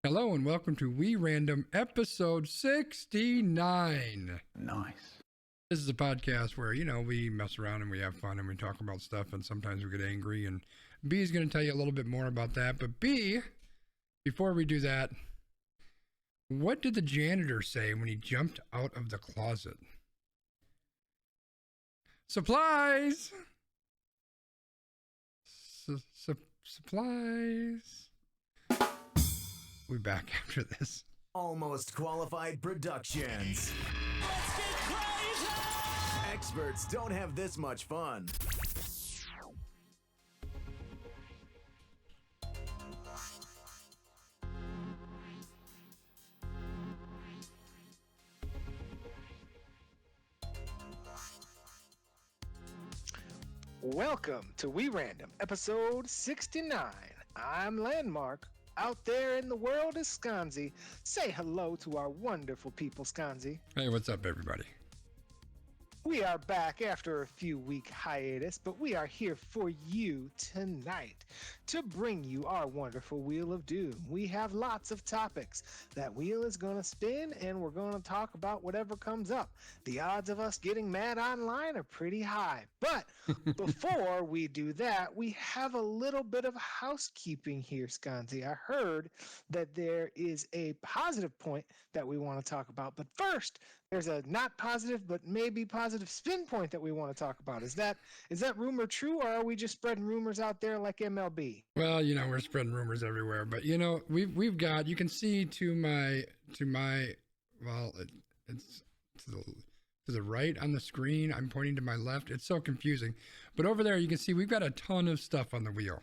Hello and welcome to We Random episode 69. Nice. This is a podcast where, we mess around and we have fun and we talk about stuff and sometimes we get angry, and B is going to tell you a little bit more about that. But B, before we do that, what did the janitor say when he jumped out of the closet? Supplies! Supplies. We'll be back after this. Almost Qualified Productions. Let's get crazy! Experts don't have this much fun. Welcome to We Random, episode 69. I'm Landmark. Out there in the world is Skonzii. Say hello to our wonderful people, Skonzii. Hey, what's up, everybody? We are back after a few week hiatus, but we are here for you tonight to bring you our wonderful Wheel of Doom. We have lots of topics. That wheel is going to spin and we're going to talk about whatever comes up. The odds of us getting mad online are pretty high. But before we do that, we have a little bit of housekeeping here, Skonzii. I heard that there is a positive point that we want to talk about. But first, there's a not positive, but maybe positive spin point that we want to talk about. Is that rumor true, or are we just spreading rumors out there like MLB? Well, we're spreading rumors everywhere, but we've got, you can see to my well, it's to the right on the screen. I'm pointing to my left. It's so confusing, but over there you can see we've got a ton of stuff on the wheel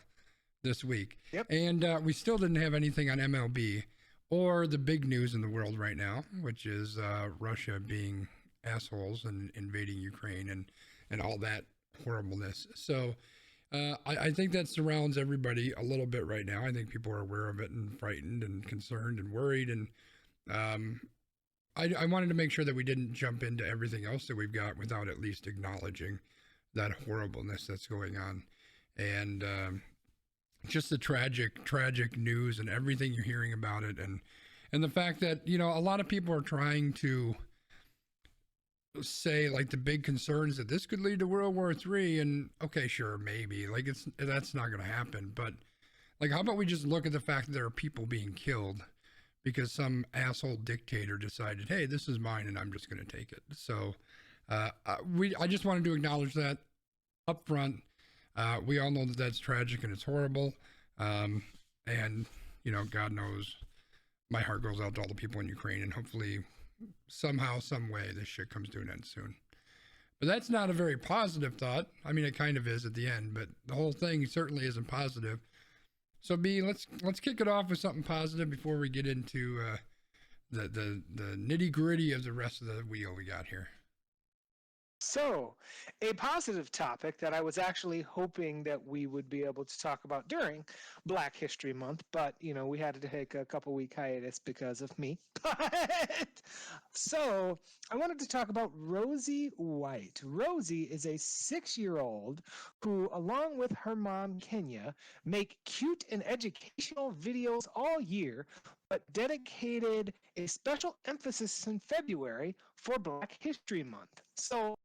this week. Yep. And we still didn't have anything on MLB. Or the big news in the world right now, which is Russia being assholes and invading Ukraine and all that horribleness. So I think that surrounds everybody a little bit right now. I think people are aware of it and frightened and concerned and worried. And I wanted to make sure that we didn't jump into everything else that we've got without at least acknowledging that horribleness that's going on. And just the tragic news and everything you're hearing about it, and the fact that a lot of people are trying to say like the big concerns that this could lead to World War III, and okay, sure, maybe that's not going to happen, but like how about we just look at the fact that there are people being killed because some asshole dictator decided, hey, this is mine and I'm just going to take it. So I just wanted to acknowledge that up front. We all know that that's tragic and it's horrible. And, God knows my heart goes out to all the people in Ukraine, and hopefully somehow, some way, this shit comes to an end soon. But that's not a very positive thought. I mean, it kind of is at the end, but the whole thing certainly isn't positive. So B, let's kick it off with something positive before we get into the nitty gritty of the rest of the wheel we got here. So, a positive topic that I was actually hoping that we would be able to talk about during Black History Month, but, we had to take a couple week hiatus because of me. So, I wanted to talk about Rosie White. Rosie is a 6-year-old who, along with her mom, Kenya, make cute and educational videos all year, but dedicated a special emphasis in February for Black History Month. So,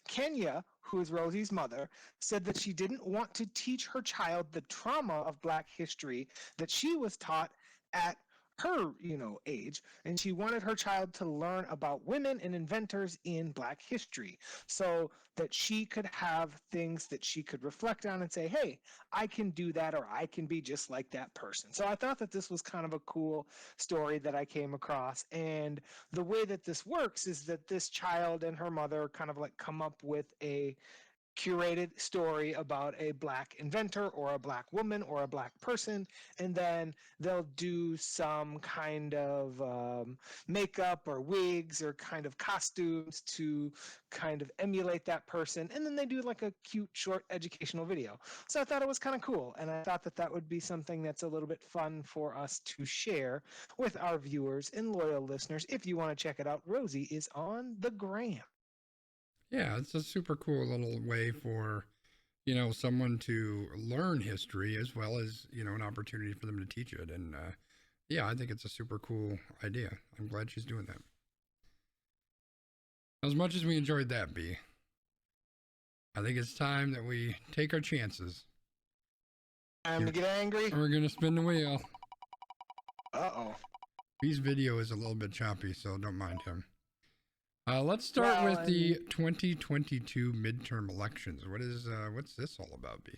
Kenya, who is Rosie's mother, said that she didn't want to teach her child the trauma of Black history that she was taught at her, age, and she wanted her child to learn about women and inventors in Black history so that she could have things that she could reflect on and say, hey, I can do that, or I can be just like that person. So I thought that this was kind of a cool story that I came across. And the way that this works is that this child and her mother kind of like come up with a curated story about a Black inventor or a Black woman or a Black person, and then they'll do some kind of makeup or wigs or kind of costumes to kind of emulate that person, and then they do like a cute short educational video. So I thought it was kind of cool, and I thought that that would be something that's a little bit fun for us to share with our viewers and loyal listeners. If you want to check it out, Rosie is on the gram. Yeah, it's a super cool little way for, someone to learn history as well as, an opportunity for them to teach it. And yeah, I think it's a super cool idea. I'm glad she's doing that. As much as we enjoyed that, B, I think it's time that we take our chances. Time to get angry. We're going to spin the wheel. Uh-oh. B's video is a little bit choppy, so don't mind him. Let's start with the 2022 midterm elections. What's this all about, B?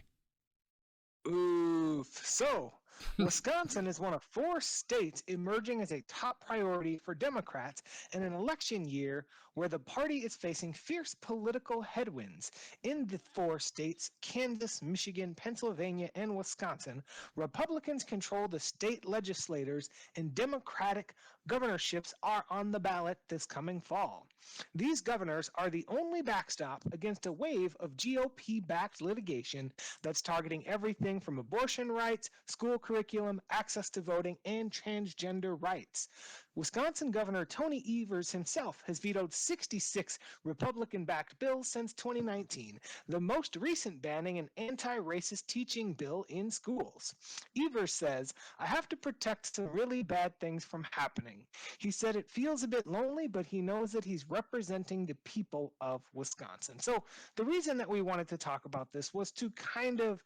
Oof. So, Wisconsin is one of 4 states emerging as a top priority for Democrats in an election year where the party is facing fierce political headwinds. In the 4 states, Kansas, Michigan, Pennsylvania, and Wisconsin, Republicans control the state legislators and Democratic governorships are on the ballot this coming fall. These governors are the only backstop against a wave of GOP-backed litigation that's targeting everything from abortion rights, school curriculum, access to voting, and transgender rights. Wisconsin Governor Tony Evers himself has vetoed 66 Republican-backed bills since 2019, the most recent banning an anti-racist teaching bill in schools. Evers says, "I have to protect some really bad things from happening." He said it feels a bit lonely, but he knows that he's representing the people of Wisconsin. So the reason that we wanted to talk about this was to kind of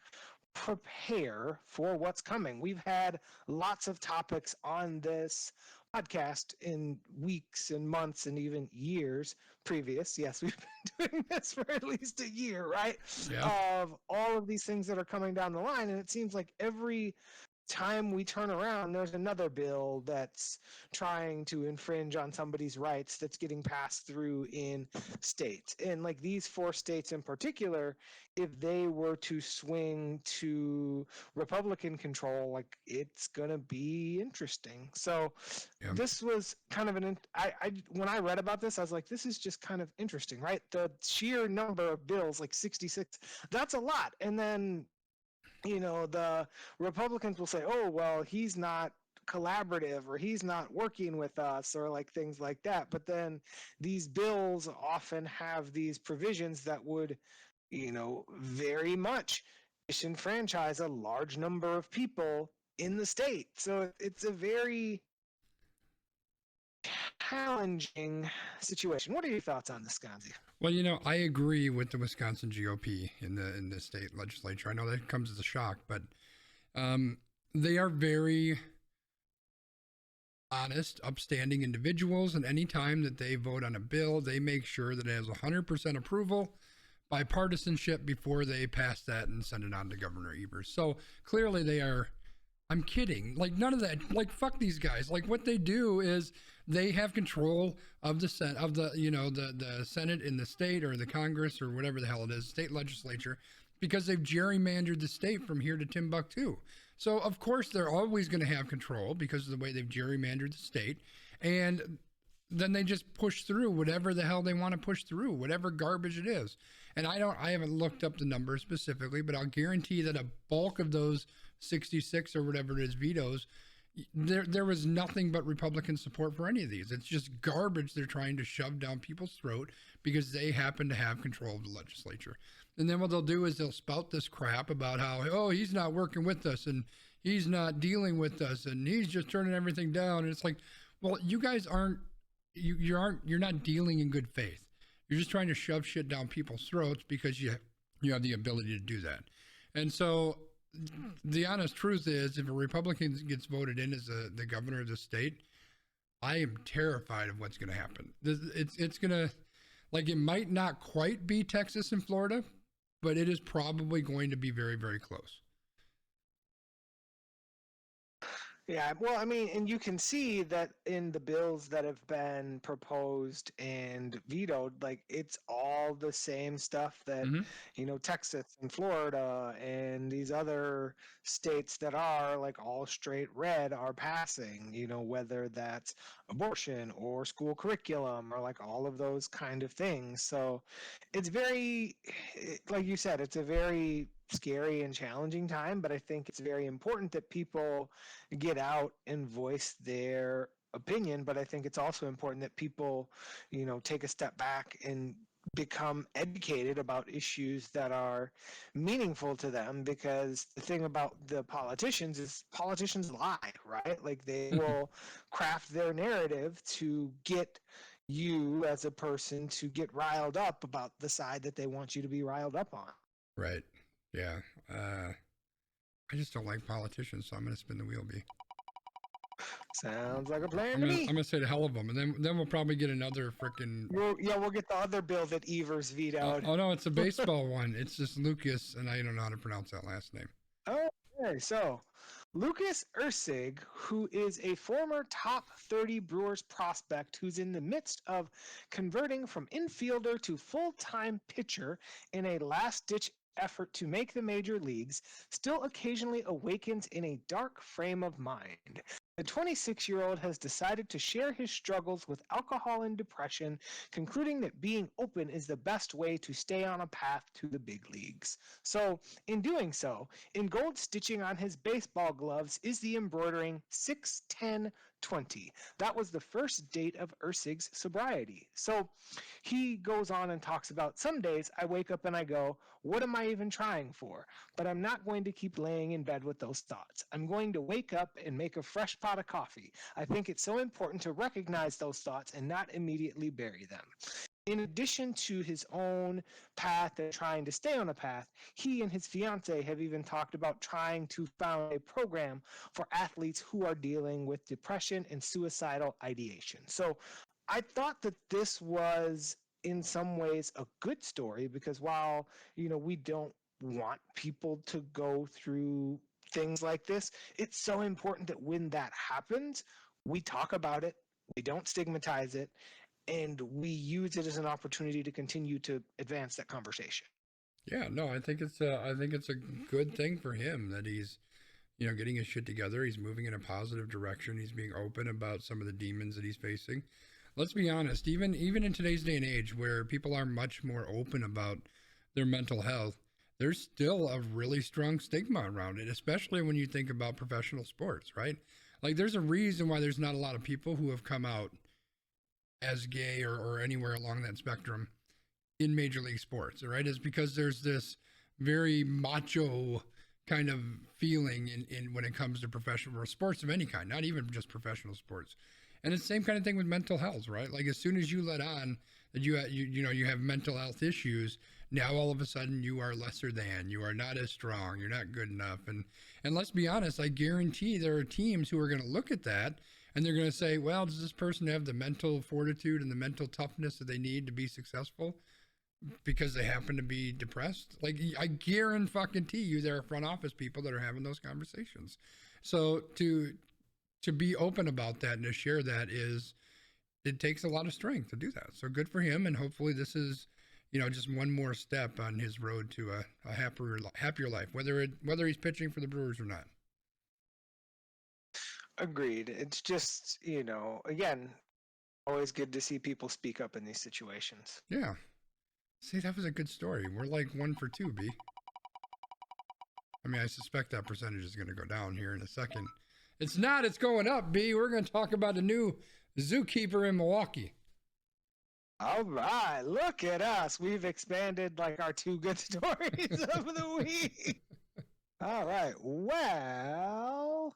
prepare for what's coming. We've had lots of topics on this podcast in weeks and months and even years previous. Yes, we've been doing this for at least a year, right? Yeah. Of all of these things that are coming down the line. And it seems like every time we turn around, there's another bill that's trying to infringe on somebody's rights that's getting passed through in states. And like these 4 states in particular, if they were to swing to Republican control, like it's going to be interesting. So Yeah. this was kind of when I read about this, I was like, this is just kind of interesting, right? The sheer number of bills, like 66, that's a lot. And then the Republicans will say, oh, well, he's not collaborative or he's not working with us or like things like that. But then these bills often have these provisions that would, very much disenfranchise a large number of people in the state. So it's a very challenging situation. What are your thoughts on this, Skonzii? Well, I agree with the Wisconsin GOP in the state legislature. I know that comes as a shock, but they are very honest, upstanding individuals, and any time that they vote on a bill, they make sure that it has 100% approval, bipartisanship before they pass that and send it on to Governor Evers. So clearly they are. I'm kidding. Like none of that. Like fuck these guys. Like what they do is they have control of the Senate, of the Senate in the state or the Congress or whatever the hell it is, state legislature, because they've gerrymandered the state from here to Timbuktu. So of course they're always going to have control because of the way they've gerrymandered the state, and then they just push through whatever the hell they want to push through, whatever garbage it is. And I haven't looked up the numbers specifically, but I'll guarantee that a bulk of those 66 or whatever it is vetoes, there was nothing but Republican support for any of these. It's just garbage they're trying to shove down people's throat because they happen to have control of the legislature. And then what they'll do is they'll spout this crap about how, oh, he's not working with us and he's not dealing with us and he's just turning everything down. And it's like, well, you guys you're not dealing in good faith. You're just trying to shove shit down people's throats because you have the ability to do that. And so the honest truth is, if a Republican gets voted in as the governor of the state, I am terrified of what's going to happen. It's going to, like, it might not quite be Texas and Florida, but it is probably going to be very, very close. Yeah, well, I mean, and you can see that in the bills that have been proposed and vetoed, like it's all the same stuff that, Texas and Florida and these other states that are like all straight red are passing, whether that's abortion or school curriculum or like all of those kind of things. So it's very, like you said, it's a very scary and challenging time, but I think it's very important that people get out and voice their opinion. But I think it's also important that people, take a step back and become educated about issues that are meaningful to them, because the thing about the politicians is politicians lie, right? Like they will craft their narrative to get you as a person to get riled up about the side that they want you to be riled up on. Right. Yeah. I just don't like politicians, so I'm going to spin the wheel, B. Sounds like a plan I'm to gonna, me. I'm gonna say the hell of them, and then we'll probably get another freaking. We'll get the other bill that Evers vetoed. Oh no, it's a baseball one. It's just Lucas, and I don't know how to pronounce that last name. Okay, so Lucas Ursig, who is a former top 30 Brewers prospect who's in the midst of converting from infielder to full-time pitcher in a last-ditch effort to make the major leagues, still occasionally awakens in a dark frame of mind. The 26-year-old has decided to share his struggles with alcohol and depression, concluding that being open is the best way to stay on a path to the big leagues. So, in doing so, in gold stitching on his baseball gloves is the embroidering 6-10-20. That was the first date of Ursig's sobriety. So he goes on and talks about, some days I wake up and I go, what am I even trying for? But I'm not going to keep laying in bed with those thoughts. I'm going to wake up and make a fresh pot of coffee. I think it's so important to recognize those thoughts and not immediately bury them. In addition to his own path and trying to stay on a path, he and his fiance have even talked about trying to found a program for athletes who are dealing with depression and suicidal ideation. So I thought that this was in some ways a good story, because while, we don't want people to go through things like this, it's so important that when that happens, we talk about it, we don't stigmatize it, and we use it as an opportunity to continue to advance that conversation. Yeah, no, I think it's a good thing for him that he's, getting his shit together. He's moving in a positive direction. He's being open about some of the demons that he's facing. Let's be honest, even in today's day and age where people are much more open about their mental health, there's still a really strong stigma around it, especially when you think about professional sports, right? Like there's a reason why there's not a lot of people who have come out as gay or anywhere along that spectrum in major league sports, right? Is because there's this very macho kind of feeling in when it comes to professional sports of any kind, not even just professional sports. And it's the same kind of thing with mental health, right? Like as soon as you let on that you have mental health issues, now all of a sudden you are lesser than, you are not as strong, you're not good enough. And let's be honest, I guarantee there are teams who are going to look at that and they're going to say, well, does this person have the mental fortitude and the mental toughness that they need to be successful because they happen to be depressed? Like I guarantee you there are front office people that are having those conversations. So to be open about that and to share that it takes a lot of strength to do that. So good for him. And hopefully this is, just one more step on his road to a happier life, whether he's pitching for the Brewers or not. Agreed. It's just, again, always good to see people speak up in these situations. Yeah. See, that was a good story. We're like 1 for 2, B. I mean, I suspect that percentage is going to go down here in a second. It's not. It's going up, B. We're going to talk about a new zookeeper in Milwaukee. All right. Look at us. We've expanded like our 2 good stories of the week. All right. Well,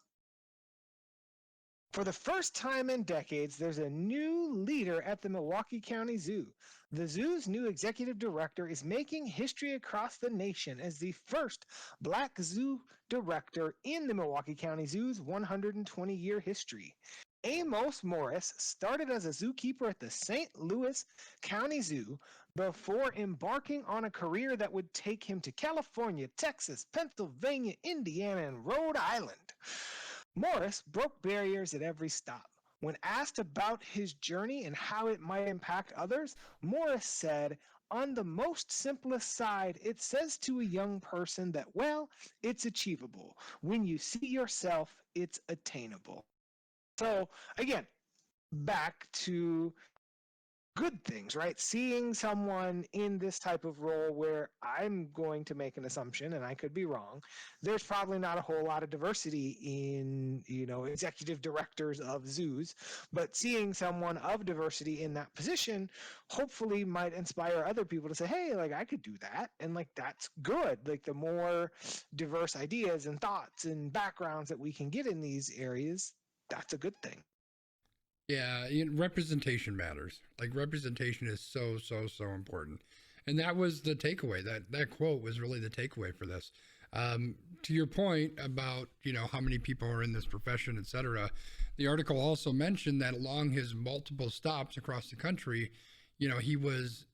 for the first time in decades, there's a new leader at the Milwaukee County Zoo. The zoo's new executive director is making history across the nation as the first black zoo director in the Milwaukee County Zoo's 120-year history. Amos Morris started as a zookeeper at the St. Louis County Zoo before embarking on a career that would take him to California, Texas, Pennsylvania, Indiana, and Rhode Island. Morris broke barriers at every stop. When asked about his journey and how it might impact others, Morris said, on the most simplest side, it says to a young person that, well, it's achievable. When you see yourself, it's attainable. So, again, back to good things, right? Seeing someone in this type of role where I'm going to make an assumption, and I could be wrong, there's probably not a whole lot of diversity in, executive directors of zoos, but seeing someone of diversity in that position hopefully might inspire other people to say, hey, like I could do that. And like, that's good. Like the more diverse ideas and thoughts and backgrounds that we can get in these areas, that's a good thing. Yeah, representation matters. Like representation is so important, and that was the takeaway. That quote was really the takeaway for this. To your point about how many people are in this profession, etc. The article also mentioned that along his multiple stops across the country, he was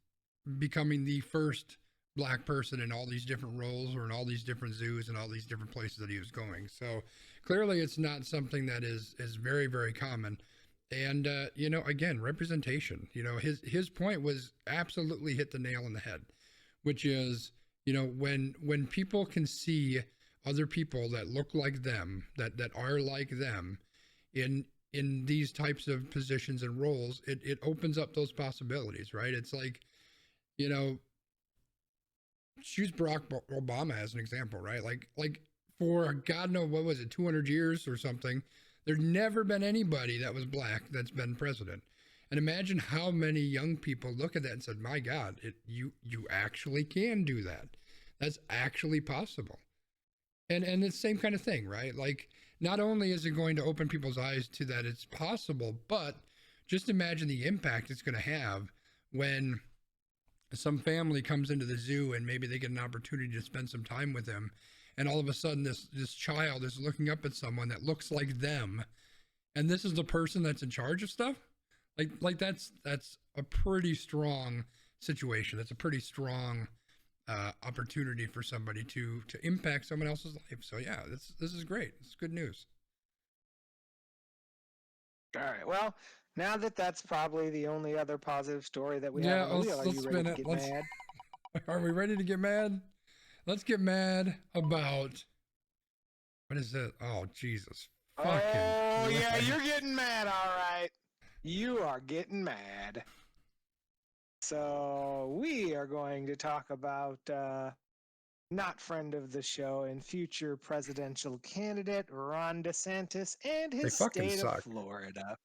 becoming the first black person in all these different roles or in all these different zoos and all these different places that he was going. So clearly, it's not something that is very very common. And again, representation. His point was absolutely hit the nail on the head, which is when people can see other people that look like them, that are like them, in these types of positions and roles, it opens up those possibilities, right? It's like, choose Barack Obama as an example, right? Like for God knows what was it, 200 years or something. There's never been anybody that was black that's been president. And imagine how many young people look at that and said, my God, you actually can do that. That's actually possible. And it's the same kind of thing, right? Like, not only is it going to open people's eyes to that it's possible, but just imagine the impact it's going to have when some family comes into the zoo and maybe they get an opportunity to spend some time with them. And all of a sudden this child is looking up at someone that looks like them. And this is the person that's in charge of stuff. Like that's a pretty strong situation. That's a pretty strong opportunity for somebody to impact someone else's life. So yeah, this is great. It's good news. All right. Well, now that's probably the only other positive story that we Yeah, have on the wheel. Are you ready to get mad? Are we ready to get mad? Let's get mad about, what is it? Oh, Jesus. Oh, yeah, you're getting mad, all right. You are getting mad. So we are going to talk about not friend of the show and future presidential candidate Ron DeSantis and his state of Florida.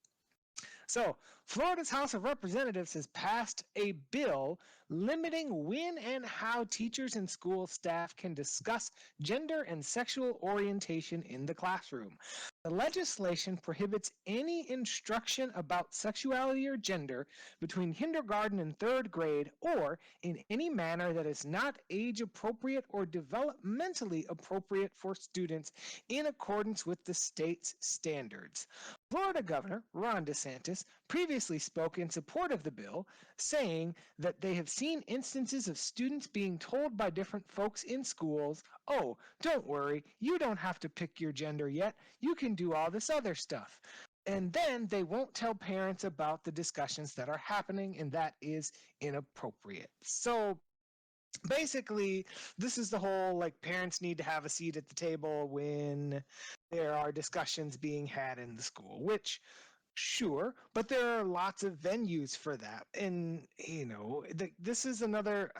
So, Florida's House of Representatives has passed a bill limiting when and how teachers and school staff can discuss gender and sexual orientation in the classroom. The legislation prohibits any instruction about sexuality or gender between kindergarten and third grade or in any manner that is not age appropriate or developmentally appropriate for students in accordance with the state's standards. Florida Governor Ron DeSantis previously spoke in support of the bill, saying that they have seen instances of students being told by different folks in schools, oh, don't worry, you don't have to pick your gender yet, you can do all this other stuff. And then they won't tell parents about the discussions that are happening, and that is inappropriate. So basically, this is the whole like parents need to have a seat at the table when there are discussions being had in the school, which sure, but there are lots of venues for that. And this is another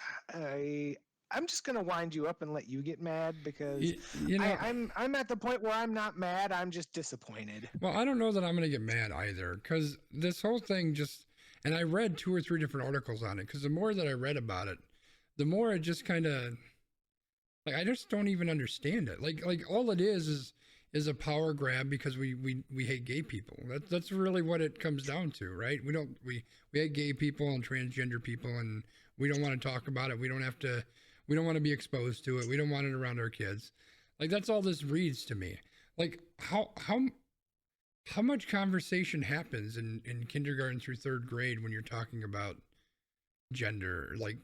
I'm just gonna wind you up and let you get mad because I'm at the point where I'm not mad, I'm just disappointed. Well, I don't know that I'm gonna get mad either, because this whole thing and I read 2 or 3 different articles on it, because the more that I read about it, the more it just kind of, like, I just don't even understand it. Like all it is a power grab because we hate gay people. That's really what it comes down to, right? We hate gay people and transgender people, and we don't want to talk about it. We don't want to be exposed to it. We don't want it around our kids. Like, that's all this reads to me. Like, how much conversation happens in kindergarten through third grade when you're talking about gender, like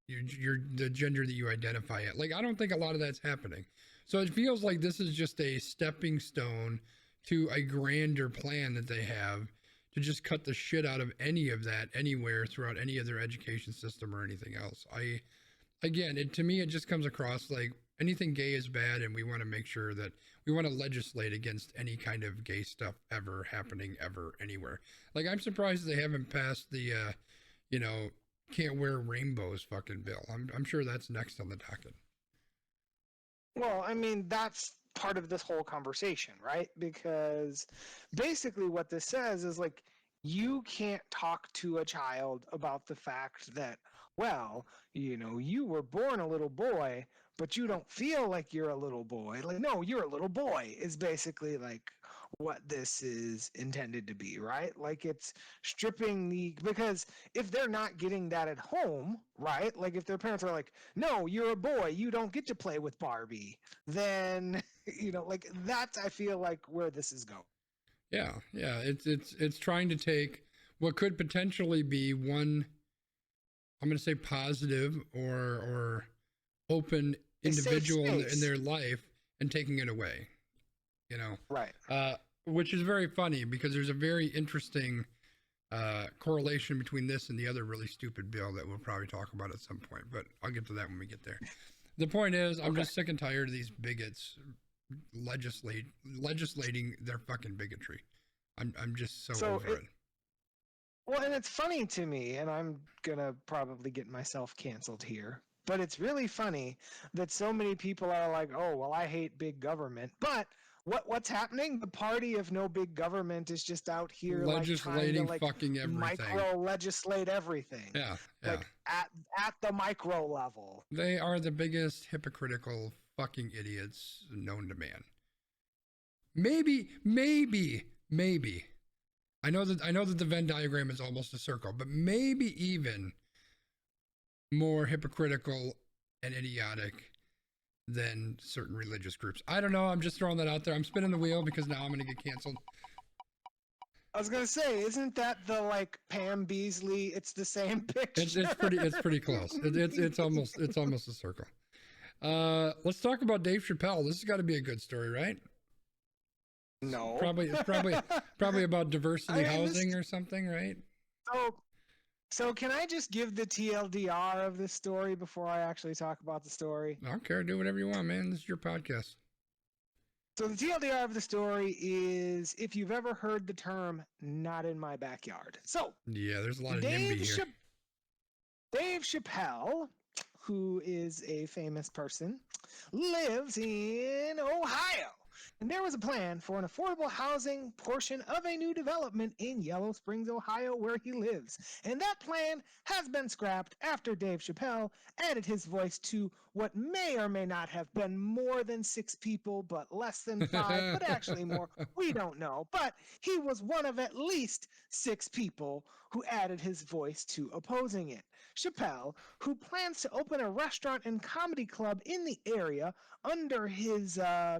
you're the gender that you identify at? Like, I don't think a lot of that's happening. So it feels like this is just a stepping stone to a grander plan that they have to just cut the shit out of any of that anywhere throughout any of their education system or anything else. To me, it just comes across like, anything gay is bad, and we want to make sure that we want to legislate against any kind of gay stuff ever happening ever anywhere. Like, I'm surprised they haven't passed the, can't wear rainbows fucking bill. I'm sure that's next on the docket. Well, I mean, that's part of this whole conversation, right? Because basically what this says is like, you can't talk to a child about the fact that, well, you were born a little boy, but you don't feel like you're a little boy. Like, no, you're a little boy is basically like what this is intended to be, right? Like, it's stripping because if they're not getting that at home, right? Like, if their parents are like, no, you're a boy, you don't get to play with Barbie, then, like, that's, I feel like, where this is going. Yeah. It's trying to take what could potentially be one, I'm going to say positive or open individual in their life and taking it away, Right. Which is very funny because there's a very interesting correlation between this and the other really stupid bill that we'll probably talk about at some point, but I'll get to that when we get there. The point is, I'm just sick and tired of these bigots legislating their fucking bigotry. I'm just so over it. Well, and it's funny to me, and I'm gonna probably get myself canceled here, but it's really funny that so many people are like, oh, well, I hate big government, but what's happening? The party of no big government is just out here legislating like, trying to, fucking everything. Micro legislate everything. Yeah. Like at the micro level. They are the biggest hypocritical fucking idiots known to man. Maybe. I know that the Venn diagram is almost a circle, but maybe even more hypocritical and idiotic than certain religious groups. I don't know. I'm just throwing that out there. I'm spinning the wheel because now I'm going to get canceled. I was going to say, isn't that the like Pam Beasley? It's the same picture. It's pretty close. It's almost a circle. Let's talk about Dave Chappelle. This has got to be a good story, right? No. It's probably about diversity housing or something, right? So can I just give the TLDR of this story before I actually talk about the story? I don't care. Do whatever you want, man. This is your podcast. So the TLDR of the story is, if you've ever heard the term "not in my backyard." So yeah, there's a lot of NIMBY here. Dave Chappelle, who is a famous person, lives in Ohio. And there was a plan for an affordable housing portion of a new development in Yellow Springs, Ohio, where he lives. And that plan has been scrapped after Dave Chappelle added his voice to what may or may not have been more than 6 people, but less than 5, but actually more. We don't know. But he was one of at least 6 people who added his voice to opposing it. Chappelle, who plans to open a restaurant and comedy club in the area under his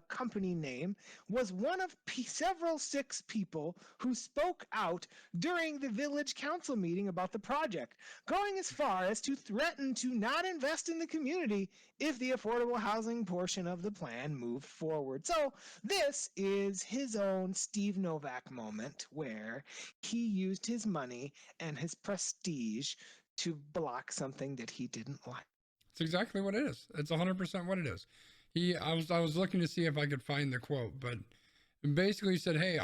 company name, was one of several 6 people who spoke out during the village council meeting about the project, going as far as to threaten to not invest in the community if the affordable housing portion of the plan moved forward. So this is his own Steve Novak moment where he used his money and his prestige to block something that he didn't like. It's exactly what it is. It's 100% what it is. I was looking to see if I could find the quote, but basically he said, hey,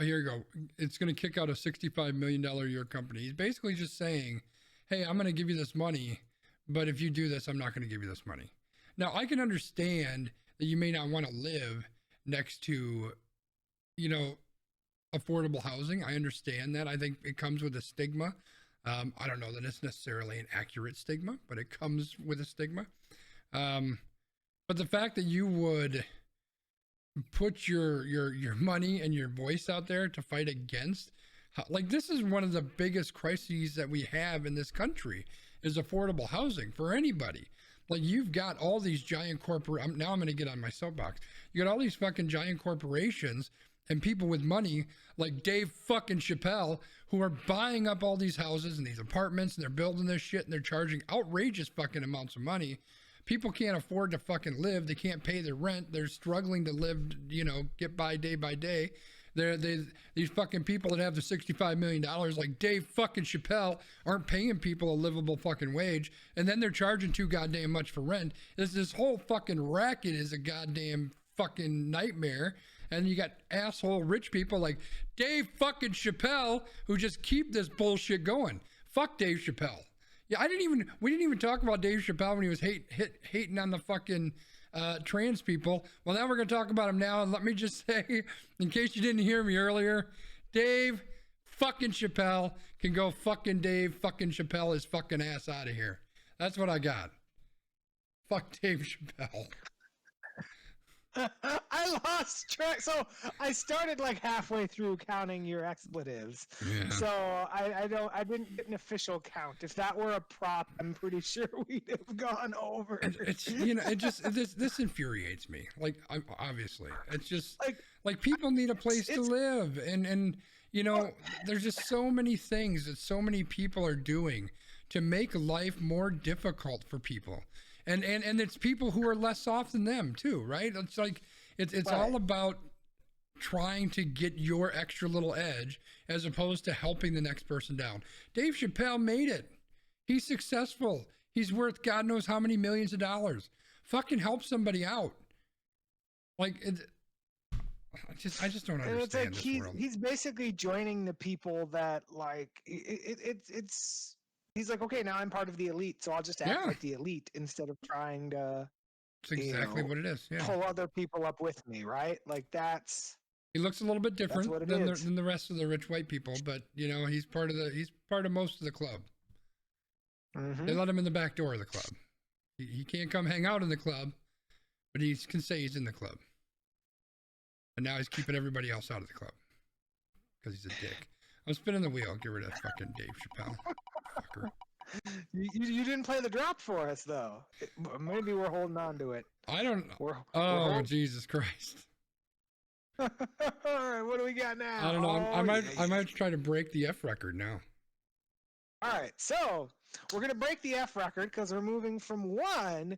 here you go. It's going to kick out a $65 million a year company. He's basically just saying, hey, I'm going to give you this money, but if you do this, I'm not going to give you this money. Now, I can understand that you may not want to live next to, affordable housing. I understand that. I think it comes with a stigma. I don't know that it's necessarily an accurate stigma, but it comes with a stigma. But the fact that you would put your money and your voice out there to fight against, like, this is one of the biggest crises that we have in this country, is affordable housing for anybody. Like, you've got all these giant now I'm going to get on my soapbox. You got all these fucking giant corporations and people with money like Dave fucking Chappelle who are buying up all these houses and these apartments, and they're building this shit, and they're charging outrageous fucking amounts of money. People can't afford to fucking live. They can't pay their rent. They're struggling to live, get by day. These fucking people that have the $65 million, like Dave fucking Chappelle, aren't paying people a livable fucking wage, and then they're charging too goddamn much for rent. This whole fucking racket is a goddamn fucking nightmare. And you got asshole rich people like Dave fucking Chappelle who just keep this bullshit going. Fuck Dave Chappelle. Yeah, we didn't even talk about Dave Chappelle when he was hating on the fucking trans people. Well, now we're going to talk about him now. And let me just say, in case you didn't hear me earlier, Dave fucking Chappelle can go fucking Dave fucking Chappelle his fucking ass out of here. That's what I got. Fuck Dave Chappelle. I lost track. So I started like halfway through counting your expletives. Yeah. So I didn't get an official count. If that were a prop, I'm pretty sure we'd have gone over. It's this infuriates me. Like, obviously, it's just like people need a place to live, and there's just so many things that so many people are doing to make life more difficult for people. And it's people who are less off than them too, right? It's like it's right. All about trying to get your extra little edge as opposed to helping the next person down. Dave Chappelle made it. He's successful. He's worth God knows how many millions of dollars. Fucking help somebody out. Like I just don't understand. It's like this world. He's basically joining the people that like it's. He's like, okay, now I'm part of the elite, so I'll just act like the elite instead of trying to. That's exactly what it is. Yeah. Pull other people up with me, right? Like that's. He looks a little bit different than the rest of the rich white people, but he's part of most of the club. Mm-hmm. They let him in the back door of the club. He can't come hang out in the club, but he can say he's in the club. And now he's keeping everybody else out of the club because he's a dick. I'm spinning the wheel. Get rid of fucking Dave Chappelle. Fucker. You didn't play the drop for us though. Maybe we're holding on to it. I don't know. Jesus Christ. All right, what do we got now? I don't know. I might try to break the F record now. All right, so we're going to break the F record because we're moving from one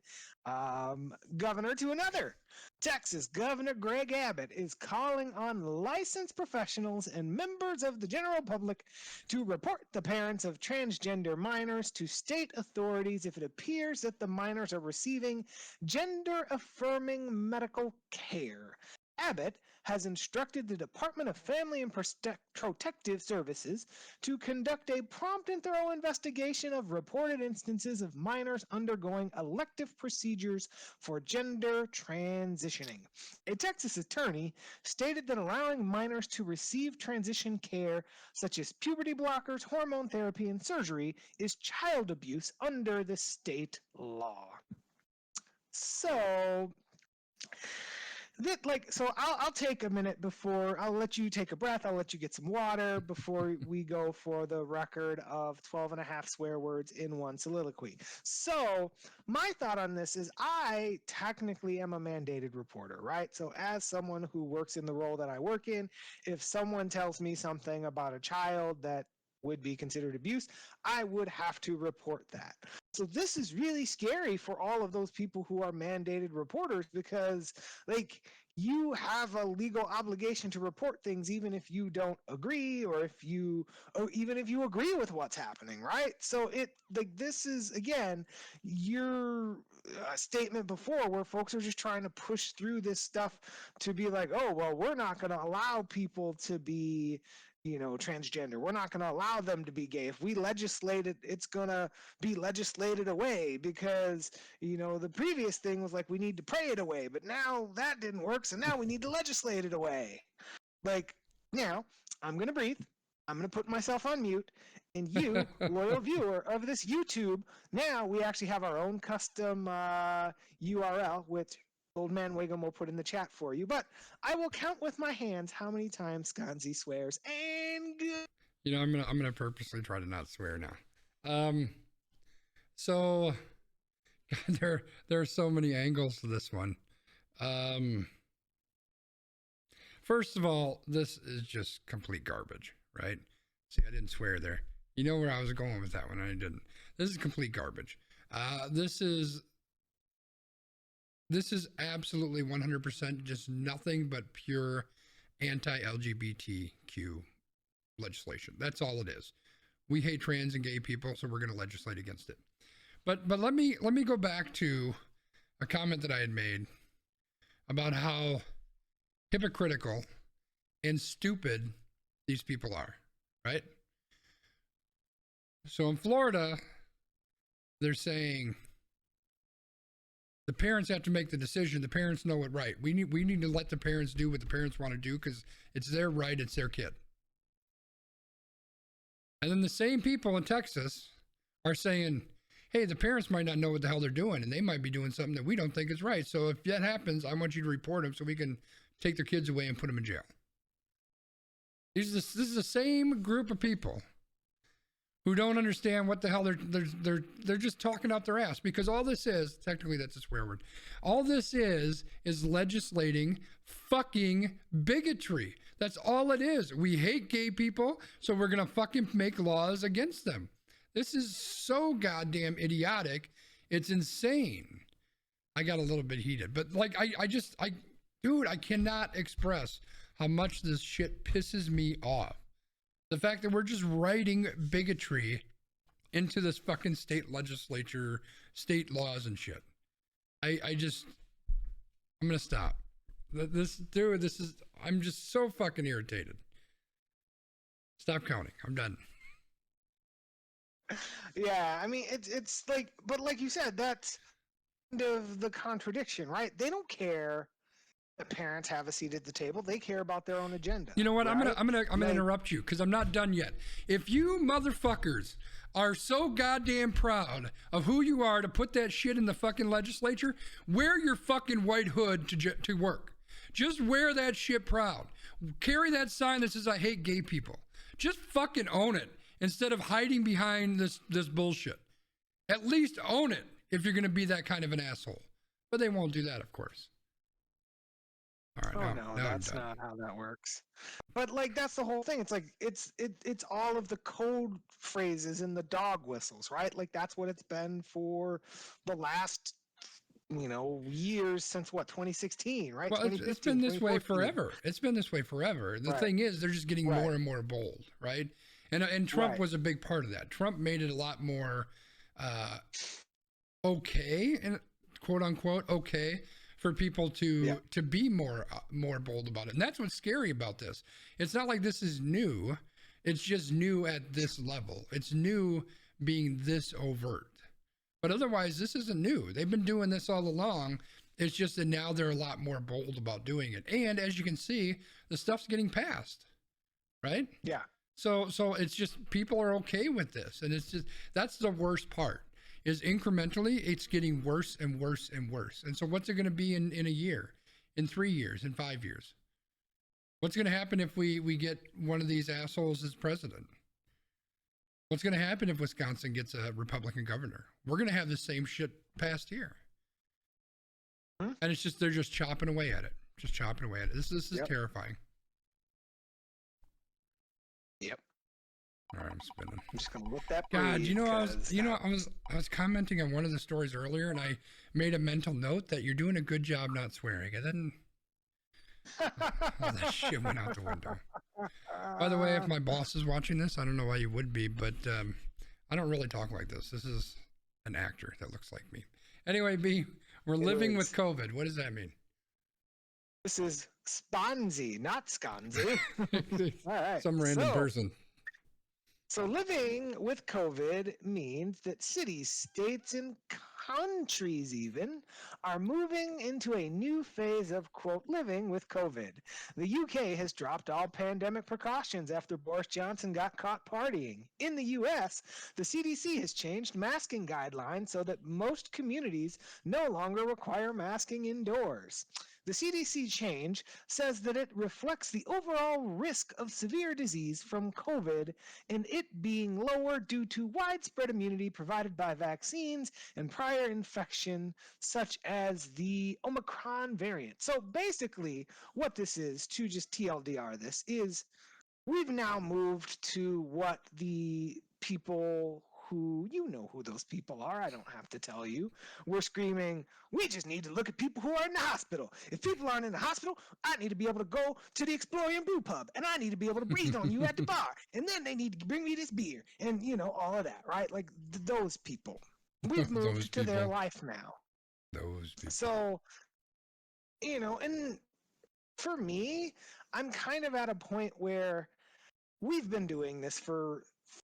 governor to another. Texas Governor Greg Abbott is calling on licensed professionals and members of the general public to report the parents of transgender minors to state authorities if it appears that the minors are receiving gender-affirming medical care. Abbott has instructed the Department of Family and Protective Services to conduct a prompt and thorough investigation of reported instances of minors undergoing elective procedures for gender transitioning. A Texas attorney stated that allowing minors to receive transition care such as puberty blockers, hormone therapy, and surgery is child abuse under the state law. So I'll take a minute before I'll let you take a breath. I'll let you get some water before we go for the record of 12 and a half swear words in one soliloquy. So my thought on this is I technically am a mandated reporter, right? So as someone who works in the role that I work in, if someone tells me something about a child that would be considered abuse, I would have to report that. So this is really scary for all of those people who are mandated reporters because you have a legal obligation to report things even if you don't agree or even if you agree with what's happening, right? So this is again your statement before where folks are just trying to push through this stuff to be like, oh well, we're not going to allow people to be transgender. We're not going to allow them to be gay. If we legislate it, it's going to be legislated away because, the previous thing was like, we need to pray it away, but now that didn't work. So now we need to legislate it away. Now I'm going to breathe. I'm going to put myself on mute and you, loyal viewer of this YouTube, now we actually have our own custom URL, which Old Man Wiggum will put in the chat for you, but I will count with my hands how many times Skonzii swears and good. I'm gonna purposely try to not swear now. So there are so many angles to this one. First of all, this is just complete garbage, right? See, I didn't swear there. You know where I was going with that one, and I didn't. This is complete garbage. This is absolutely 100% just nothing but pure anti-LGBTQ legislation. That's all it is. We hate trans and gay people, so we're going to legislate against it. But let me go back to a comment that I had made about how hypocritical and stupid these people are, right? So in Florida, they're saying the parents have to make the decision. The parents know it right. We need to let the parents do what the parents want to do because it's their right, it's their kid. And then the same people in Texas are saying, hey, the parents might not know what the hell they're doing, and they might be doing something that we don't think is right. So if that happens, I want you to report them so we can take their kids away and put them in jail. This is the same group of people who don't understand what the hell they're just talking out their ass, because all this is, technically that's a swear word, all this is legislating fucking bigotry. That's all it is. We hate gay people, so we're gonna fucking make laws against them. This is so goddamn idiotic. It's insane. I got a little bit heated, but like dude, I cannot express how much this shit pisses me off. The fact that we're just writing bigotry into this fucking state legislature, state laws and shit. I'm gonna stop. I'm just so fucking irritated. Stop counting. I'm done. Yeah, I mean, it's like, but like you said, that's kind of the contradiction, right? They don't care that parents have a seat at the table. They care about their own agenda. You know what? Right? I'm gonna interrupt you because I'm not done yet. If you motherfuckers are so goddamn proud of who you are to put that shit in the fucking legislature, wear your fucking white hood to work. Just wear that shit proud. Carry that sign that says I hate gay people. Just fucking own it instead of hiding behind this bullshit. At least own it if you're gonna be that kind of an asshole. But they won't do that, of course. All right, no, that's not how that works. But like, that's the whole thing. It's like it's all of the code phrases and the dog whistles, right? Like that's what it's been for the last, years since what, 2016, right? Well, it's been this way forever. It's been this way forever. The Right. thing is, they're just getting more and more bold, right? And Trump Right. was a big part of that. Trump made it a lot more okay, and quote unquote okay, for people to be more bold about it. And that's what's scary about this. It's not like this is new. It's just new at this level. It's new being this overt. But otherwise, this isn't new. They've been doing this all along. It's just that now they're a lot more bold about doing it. And as you can see, the stuff's getting passed, right? Yeah. So it's just people are okay with this. And it's just, that's the worst part. Is incrementally, it's getting worse and worse and worse. And so what's it going to be in a year, in 3 years, in 5 years? What's going to happen if we get one of these assholes as president? What's going to happen if Wisconsin gets a Republican governor? We're going to have the same shit passed here. And it's just, they're just chopping away at it. Just chopping away at it. This is terrifying. Yep. All right, I'm spinning. I'm just gonna let that God, breathe, I was commenting on one of the stories earlier, and I made a mental note that you're doing a good job not swearing. And then all that shit went out the window. By the way, if my boss is watching this, I don't know why you would be, but I don't really talk like this. This is an actor that looks like me. Anyway, B, we're living with COVID. What does that mean? This is skonzii, not skonzii. All right. Some random person. So living with COVID means that cities, states, and countries even are moving into a new phase of, quote, living with COVID. The UK has dropped all pandemic precautions after Boris Johnson got caught partying. In the US, the CDC has changed masking guidelines so that most communities no longer require masking indoors. The CDC change says that it reflects the overall risk of severe disease from COVID and it being lower due to widespread immunity provided by vaccines and prior infection, such as the Omicron variant. So basically, what this is, to just TLDR this, is we've now moved to what the people who those people are. I don't have to tell you. We're screaming, we just need to look at people who are in the hospital. If people aren't in the hospital, I need to be able to go to the Exploring Brew Pub, and I need to be able to breathe on you at the bar. And then they need to bring me this beer, and all of that, right? Like those people. We've moved to their life now. Those people. So, and for me, I'm kind of at a point where we've been doing this for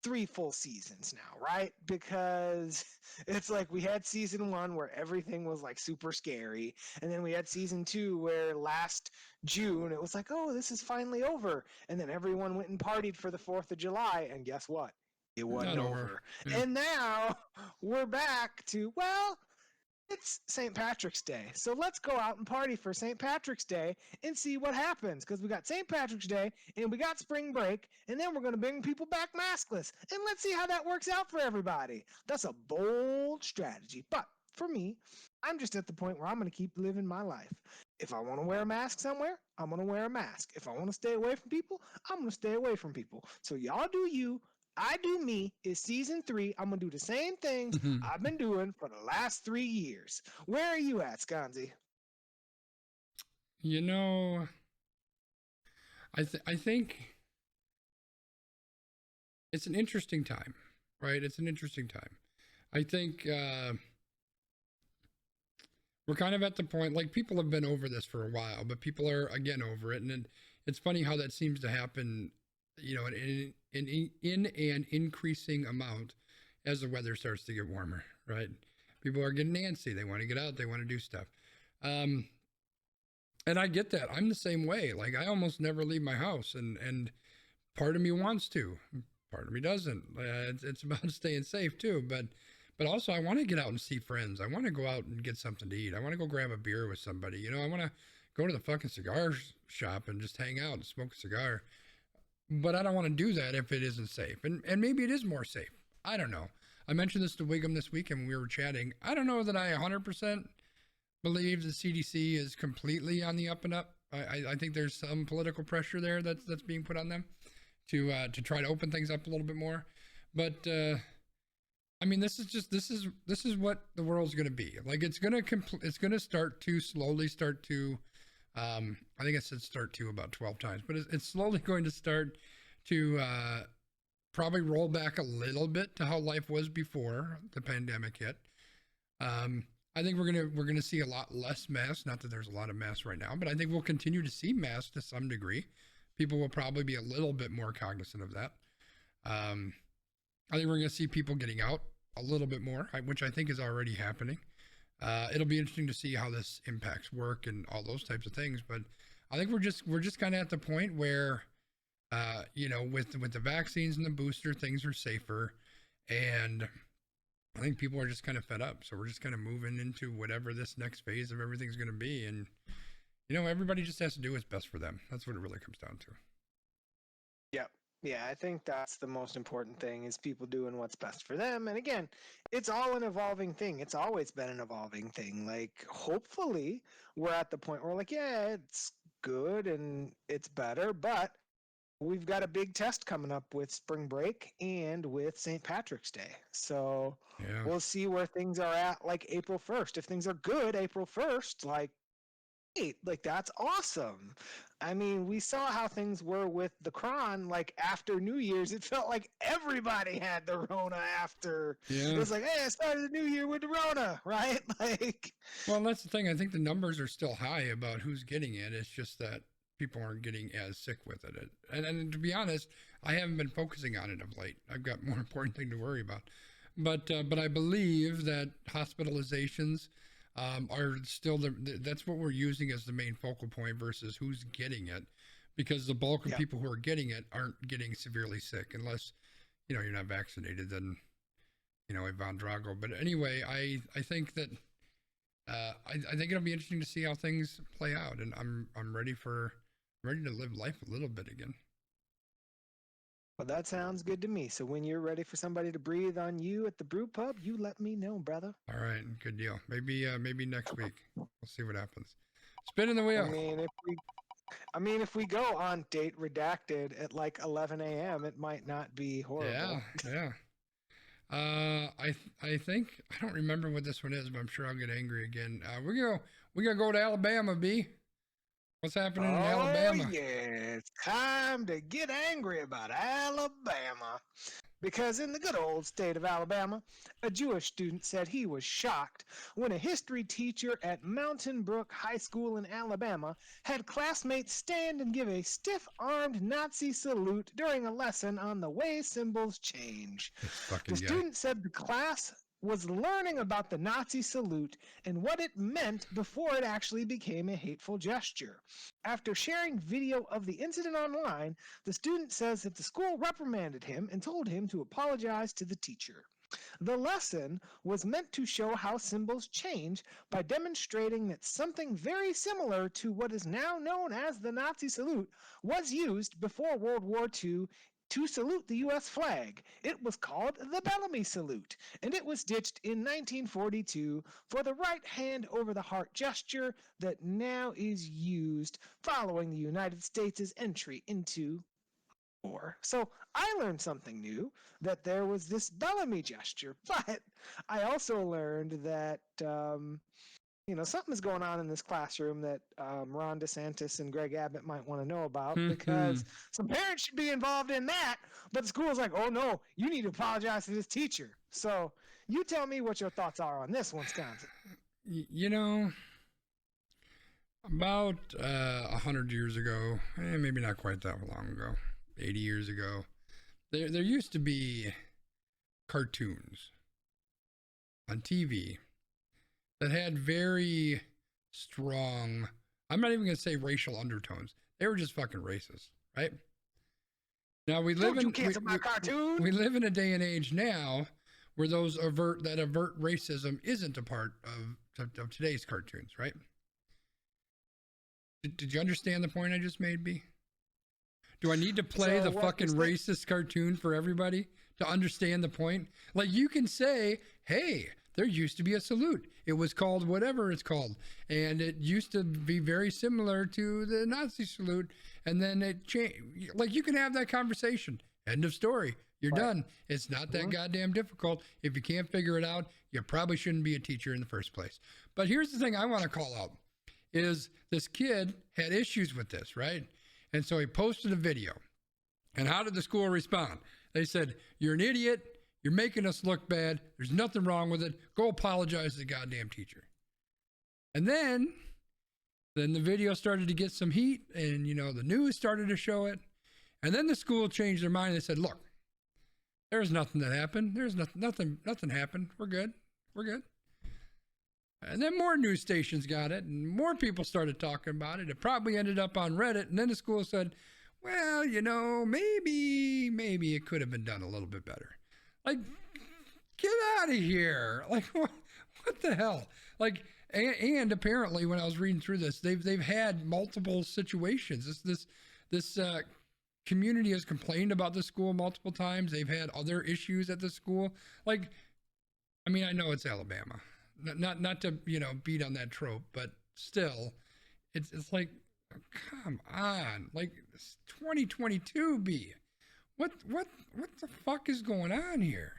3 full seasons now, right? Because it's like we had season 1 where everything was like super scary, and then we had season 2 where last June it was like, oh, this is finally over, and then everyone went and partied for the 4th of July, and guess what? It wasn't over. Yeah. And now we're back to, well, it's St. Patrick's Day. So let's go out and party for St. Patrick's Day and see what happens. Because we got St. Patrick's Day and we got spring break, and then we're going to bring people back maskless. And let's see how that works out for everybody. That's a bold strategy. But for me, I'm just at the point where I'm going to keep living my life. If I want to wear a mask somewhere, I'm going to wear a mask. If I want to stay away from people, I'm going to stay away from people. So y'all do you. I do me. Is season 3. I'm gonna do the same things I've been doing for the last 3 years. Where are you at, Skonzii? I think it's an interesting time, right? It's an interesting time. I think we're kind of at the point, like, people have been over this for a while, but people are again over it, and it's funny how that seems to happen, in an increasing amount as the weather starts to get warmer, right? People are getting antsy. They want to get out. They want to do stuff. And I get that. I'm the same way. Like, I almost never leave my house, and part of me wants to, part of me doesn't. It's about staying safe too, but also I want to get out and see friends. I want to go out and get something to eat. I want to go grab a beer with somebody. I want to go to the fucking cigar shop and just hang out and smoke a cigar. But I don't want to do that if it isn't safe. And maybe it is more safe. I don't know. I mentioned this to Wiggum this weekend when we were chatting. I don't know that I 100% believe the CDC is completely on the up and up. I think there's some political pressure there that's being put on them to try to open things up a little bit more. But I mean, this is what the world's going to be. Like, it's going to start to slowly start to. I think I said start to about 12 times, but it's slowly going to start to probably roll back a little bit to how life was before the pandemic hit. I think we're gonna see a lot less masks. Not that there's a lot of masks right now, but I think we'll continue to see masks to some degree. People will probably be a little bit more cognizant of that. I think we're gonna see people getting out a little bit more, which I think is already happening. It'll be interesting to see how this impacts work and all those types of things. But I think we're just kind of at the point where, with the vaccines and the booster, things are safer, and I think people are just kind of fed up. So we're just kind of moving into whatever this next phase of everything's going to be, and everybody just has to do what's best for them. That's what it really comes down to. Yep. Yeah, I think that's the most important thing, is people doing what's best for them. And again, it's all an evolving thing. It's always been an evolving thing. Like, hopefully we're at the point where, like, yeah, it's good and it's better, but we've got a big test coming up with spring break and with St. Patrick's Day. So yeah, we'll see where things are at, like, April 1st. If things are good April 1st, like that's awesome. I mean, we saw how things were with the Cron. Like, after New Year's, it felt like everybody had the Rona after. Yeah. It was like, hey, I started the new year with the Rona, right? Like, well, that's the thing. I think the numbers are still high about who's getting it. It's just that people aren't getting as sick with it. And to be honest, I haven't been focusing on it of late. I've got more important thing to worry about. But I believe that hospitalizations are still that's what we're using as the main focal point versus who's getting it, because the bulk of people who are getting it aren't getting severely sick unless you're not vaccinated. Then Ivan Drago. But anyway, I think that I think it'll be interesting to see how things play out, and I'm ready to live life a little bit again. Well, that sounds good to me. So when you're ready for somebody to breathe on you at the brew pub, you let me know, brother. All right, good deal. Maybe next week. We'll see what happens. Spinning the wheel. If we go on date redacted at like 11 a.m., it might not be horrible. Yeah. I think I don't remember what this one is, but I'm sure I'll get angry again. We gonna go to Alabama, B. What's happening in Alabama? Oh, yeah. It's time to get angry about Alabama. Because in the good old state of Alabama, a Jewish student said he was shocked when a history teacher at Mountain Brook High School in Alabama had classmates stand and give a stiff-armed Nazi salute during a lesson on the way symbols change. The student said the class was learning about the Nazi salute and what it meant before it actually became a hateful gesture. After sharing video of the incident online, the student says that the school reprimanded him and told him to apologize to the teacher. The lesson was meant to show how symbols change by demonstrating that something very similar to what is now known as the Nazi salute was used before World War II to salute the U.S. flag. It was called the Bellamy Salute, and it was ditched in 1942 for the right hand over the heart gesture that now is used following the United States' entry into war. So I learned something new, that there was this Bellamy gesture, but I also learned that something is going on in this classroom that Ron DeSantis and Greg Abbott might want to know about, because some parents should be involved in that, but the school's like, oh no, you need to apologize to this teacher. So you tell me what your thoughts are on this, Wisconsin. About 100 years ago, maybe not quite that long ago, 80 years ago, there used to be cartoons on TV that had very strong, I'm not even going to say racial undertones. They were just fucking racist, right? Now we live in a day and age now where those avert racism isn't a part of today's cartoons, right? Did you understand the point I just made, B? Do I need to play the fucking racist cartoon for everybody to understand the point? Like, you can say, hey, there used to be a salute. It was called whatever it's called. And it used to be very similar to the Nazi salute. And then it changed. Like, you can have that conversation. End of story. You're done. It's not that goddamn difficult. If you can't figure it out, you probably shouldn't be a teacher in the first place. But here's the thing I want to call out is this kid had issues with this, right? And so he posted a video. And how did the school respond? They said, you're an idiot. You're making us look bad. There's nothing wrong with it. Go apologize to the goddamn teacher. And then the video started to get some heat, and, the news started to show it. And then the school changed their mind. They said, look, there's nothing that happened. There's nothing happened. We're good. And then more news stations got it, and more people started talking about it. It probably ended up on Reddit. And then the school said, well, maybe it could have been done a little bit better. Like, get out of here. Like, what the hell? Like, and apparently when I was reading through this, they've had multiple situations. This community has complained about the school multiple times. They've had other issues at the school. Like, I mean, I know it's Alabama. Not to, beat on that trope, but still, it's like, come on. Like, it's 2022, B. What the fuck is going on here?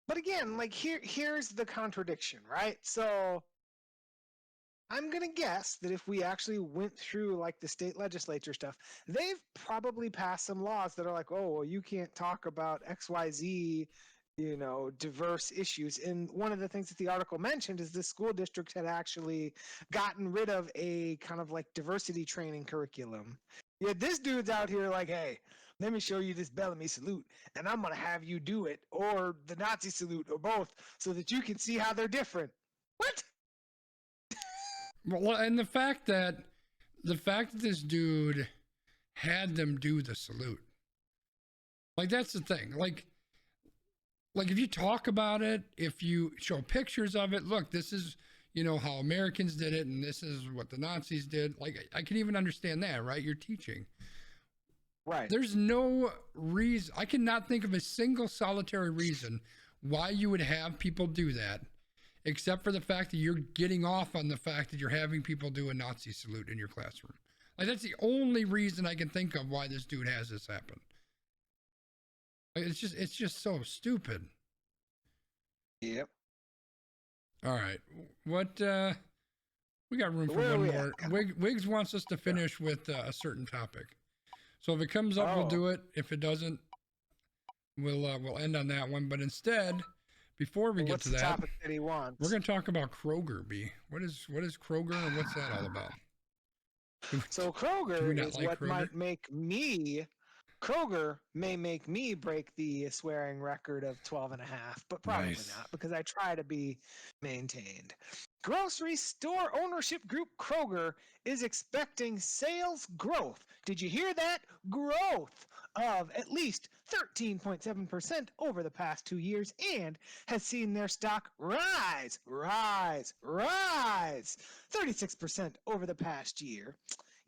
But again, like, here's the contradiction, right? So I'm going to guess that if we actually went through like the state legislature stuff, they've probably passed some laws that are like, oh, well, you can't talk about XYZ, diverse issues. And one of the things that the article mentioned is this school district had actually gotten rid of a kind of like diversity training curriculum. Yet this dude's out here like, hey, let me show you this Bellamy salute, and I'm going to have you do it, or the Nazi salute, or both, so that you can see how they're different. What? Well, and the fact that this dude had them do the salute, like, that's the thing. Like if you talk about it, if you show pictures of it, look, this is, how Americans did it, and this is what the Nazis did. Like, I can even understand that, right? You're teaching. Right. There's no reason. I cannot think of a single solitary reason why you would have people do that, except for the fact that you're getting off on the fact that you're having people do a Nazi salute in your classroom. Like, that's the only reason I can think of why this dude has this happen. Like, it's just so stupid. Yep. All right. What, we got room for Where are one we more. at? Wiggs wants us to finish with a certain topic. So if it comes up, we'll Oh. do it. If it doesn't, we'll end on that one. But instead, before we get What's to the that, topic that he wants? we're going to talk about Kroger. B. What is Kroger, and what's that all about? So Do we Kroger not is like what Kroger? might make me. Kroger may make me break the swearing record of 12 and a half, but probably Nice. not because I try to be maintained. Grocery store ownership group Kroger is expecting sales growth. Did you hear that? Growth of at least 13.7% over the past 2 years and has seen their stock rise 36% over the past year.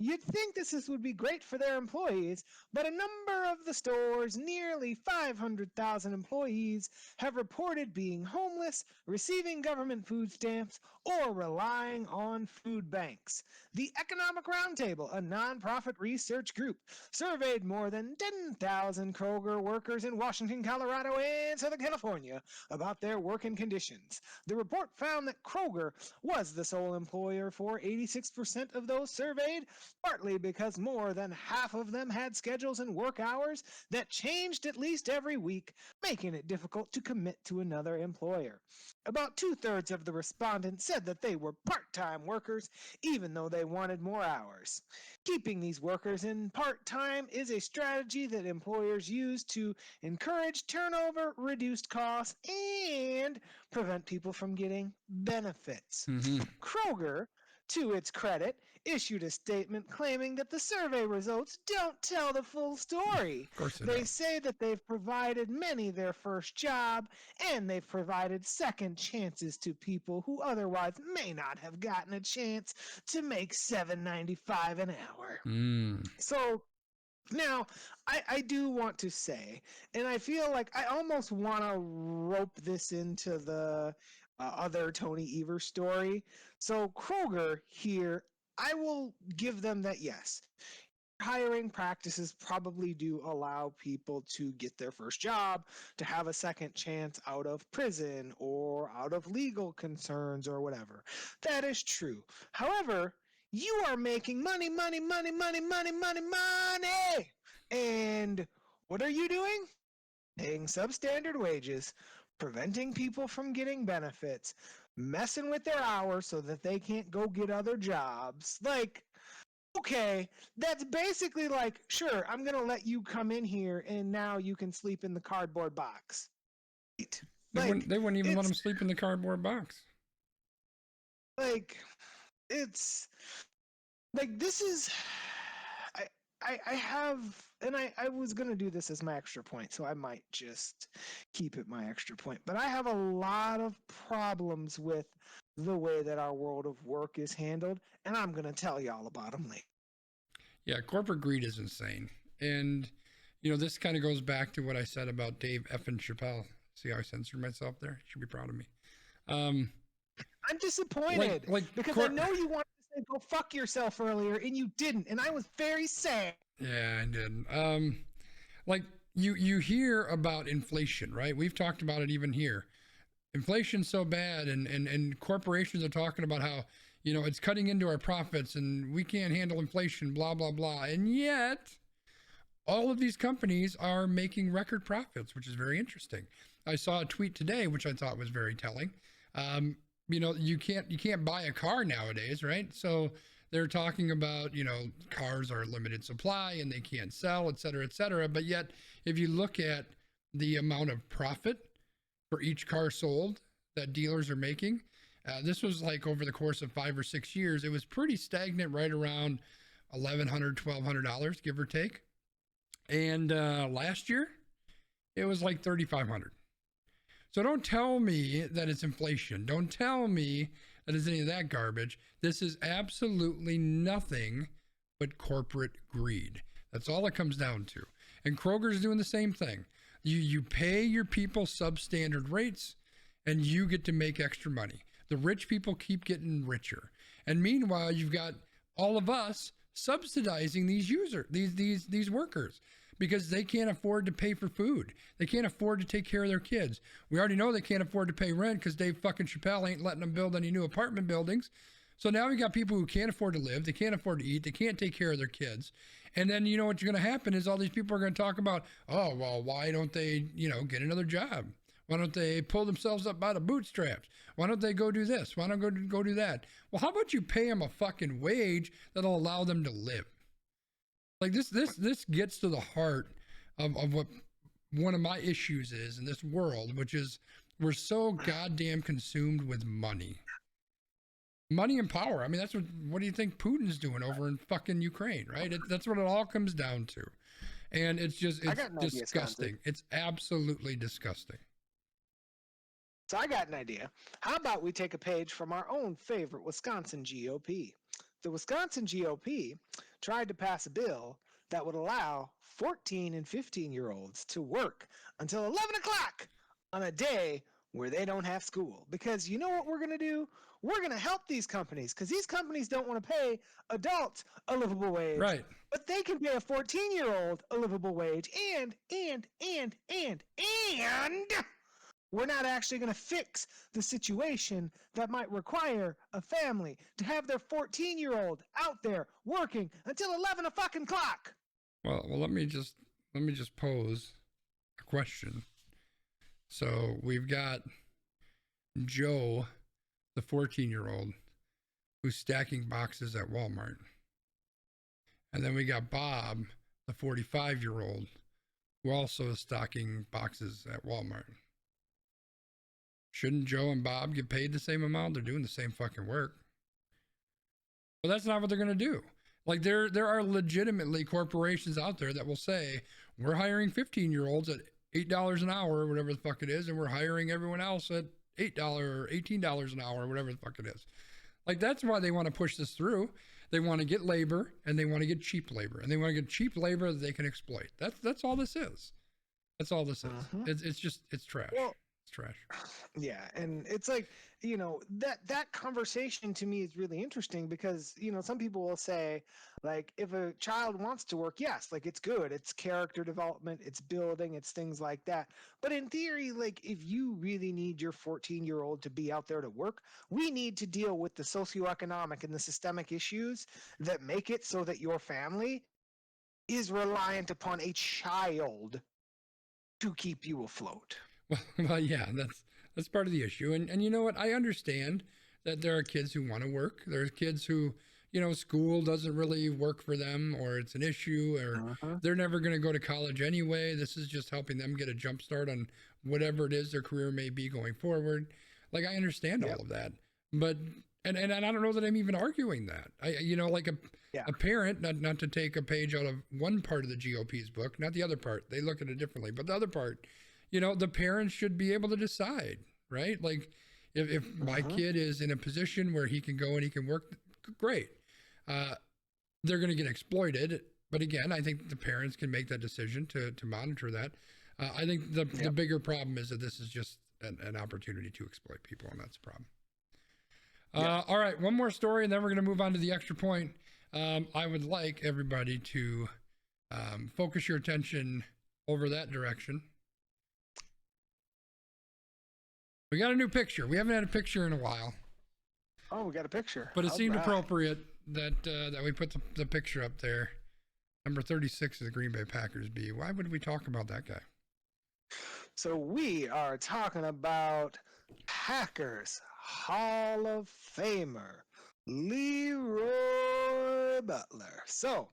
You'd think this would be great for their employees, but a number of the store's nearly 500,000 employees have reported being homeless, receiving government food stamps, or relying on food banks. The Economic Roundtable, a nonprofit research group, surveyed more than 10,000 Kroger workers in Washington, Colorado, and Southern California about their working conditions. The report found that Kroger was the sole employer for 86% of those surveyed, partly because more than half of them had schedules and work hours that changed at least every week, making it difficult to commit to another employer. About 2/3 of the respondents said that they were part-time workers, even though they wanted more hours. Keeping these workers in part-time is a strategy that employers use to encourage turnover, reduce costs, and prevent people from getting benefits. Mm-hmm. Kroger, to its credit, issued a statement claiming that the survey results don't tell the full story. Of course They say that they've provided many their first job, and they've provided second chances to people who otherwise may not have gotten a chance to make $7.95 an hour. So now, I do want to say, and I feel like I almost want to rope this into the other Tony Evers story. So Kroger here, I will give them that yes. Hiring practices probably do allow people to get their first job, to have a second chance out of prison or out of legal concerns or whatever. That is true. However, you are making money. And what are you doing? Paying substandard wages, preventing people from getting benefits, messing with their hours so that they can't go get other jobs. Like, okay, that's basically like, sure, I'm going to let you come in here and now you can sleep in the cardboard box. They wouldn't even let them sleep in the cardboard box. Like, it's like, this is, I have, and I was going to do this as my extra point, so I might just keep it my extra point. But I have a lot of problems with the way that our world of work is handled, and I'm going to tell y'all about them later. Yeah, corporate greed is insane. And, you know, this kind of goes back to what I said about Dave effing Chappelle. See how I censored myself there? Should be proud of me. I'm disappointed because I know you wanted to say go fuck yourself earlier, and you didn't, and I was very sad. Yeah, I did. Like you hear about inflation, right? We've talked about it even here. Inflation's so bad, and corporations are talking about how, you know, it's cutting into our profits and we can't handle inflation, blah, blah, blah. And yet all of these companies are making record profits, which is very interesting. I saw a tweet today, which I thought was very telling. You know, you can't buy a car nowadays, right? So they're talking about, you know, cars are limited supply and they can't sell, et cetera, et cetera. But yet, if you look at the amount of profit for each car sold that dealers are making, this was like over the course of 5 or 6 years, it was pretty stagnant, right around $1,100, $1,200, give or take. And last year, it was like $3,500. So don't tell me that it's inflation. Don't tell me that it's any of that garbage. This is absolutely nothing but corporate greed. That's all it comes down to. And Kroger's doing the same thing. You pay your people substandard rates, and you get to make extra money. The rich people keep getting richer. And meanwhile, you've got all of us subsidizing these workers, because they can't afford to pay for food. They can't afford to take care of their kids. We already know they can't afford to pay rent because Dave fucking Chappelle ain't letting them build any new apartment buildings. So now we got people who can't afford to live. They can't afford to eat. They can't take care of their kids. And then, you know, what's going to happen is all these people are going to talk about, oh, well, why don't they, you know, get another job? Why don't they pull themselves up by the bootstraps? Why don't they go do this? Why don't go do that? Well, how about you pay them a fucking wage that'll allow them to live? Like this gets to the heart of what one of my issues is in this world, which is we're so goddamn consumed with money. Money and power. I mean, that's what do you think Putin's doing over in fucking Ukraine, right? That's what it all comes down to. And it's disgusting. It's absolutely disgusting. So I got an idea. How about we take a page from our own favorite Wisconsin GOP? The Wisconsin GOP tried to pass a bill that would allow 14 and 15-year-olds to work until 11 o'clock on a day where they don't have school. Because you know what we're going to do? We're going to help these companies because these companies don't want to pay adults a livable wage. Right. But they can pay a 14-year-old a livable wage and we're not actually going to fix the situation that might require a family to have their 14-year-old out there working until 11 o'clock. Well, let me just pose a question. So we've got Joe, the 14-year-old, who's stacking boxes at Walmart. And then we got Bob, the 45-year-old, who also is stocking boxes at Walmart. Shouldn't Joe and Bob get paid the same amount? They're doing the same fucking work. Well, that's not what they're going to do. Like there are legitimately corporations out there that will say, we're hiring 15-year-olds at $8 an hour or whatever the fuck it is, and we're hiring everyone else at $8 or $18 an hour or whatever the fuck it is. Like that's why they want to push this through. They want to get labor and they want to get cheap labor, and they want to get cheap labor that they can exploit. That's all this is. That's all this is. It's trash. Well, it's trash. Yeah, and it's like, you know, that conversation to me is really interesting because, you know, some people will say, like, if a child wants to work, yes, like it's good, it's character development, it's building, it's things like that. But in theory, like if you really need your 14-year-old to be out there to work, we need to deal with the socioeconomic and the systemic issues that make it so that your family is reliant upon a child to keep you afloat. Well, yeah, that's part of the issue. And you know what? I understand that there are kids who want to work. There's kids who, you know, school doesn't really work for them, or it's an issue, or they're never going to go to college anyway. This is just helping them get a jump start on whatever it is their career may be going forward. Like, I understand all of that, but, and I don't know that I'm even arguing that. You know, like a parent, not to take a page out of one part of the GOP's book, not the other part, they look at it differently, but the other part, you know, the parents should be able to decide, right? Like if my kid is in a position where he can go and he can work, great. They're going to get exploited. But again, I think the parents can make that decision to monitor that. I think the bigger problem is that this is just an opportunity to exploit people, and that's the problem. All right, one more story, and then we're going to move on to the extra point. I would like everybody to focus your attention over that direction. We got a new picture. We haven't had a picture in a while. Oh, we got a picture. But it seemed appropriate that we put the picture up there. Number 36 of the Green Bay Packers B. Why would we talk about that guy? So we are talking about Packers Hall of Famer, Leroy Butler. So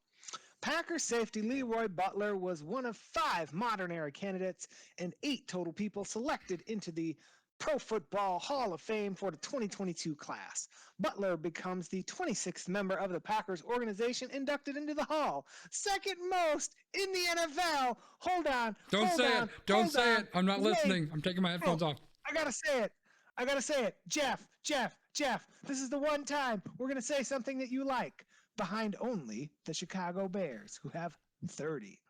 Packers safety Leroy Butler was one of 5 modern era candidates and 8 total people selected into the Pro Football Hall of Fame for the 2022 class. Butler becomes the 26th member of the Packers organization inducted into the Hall. Second most in the NFL. Hold on. Don't say it. I'm not listening. I'm taking my headphones off. I gotta say it. Jeff, this is the one time we're gonna say something that you like. Behind only the Chicago Bears, who have 30.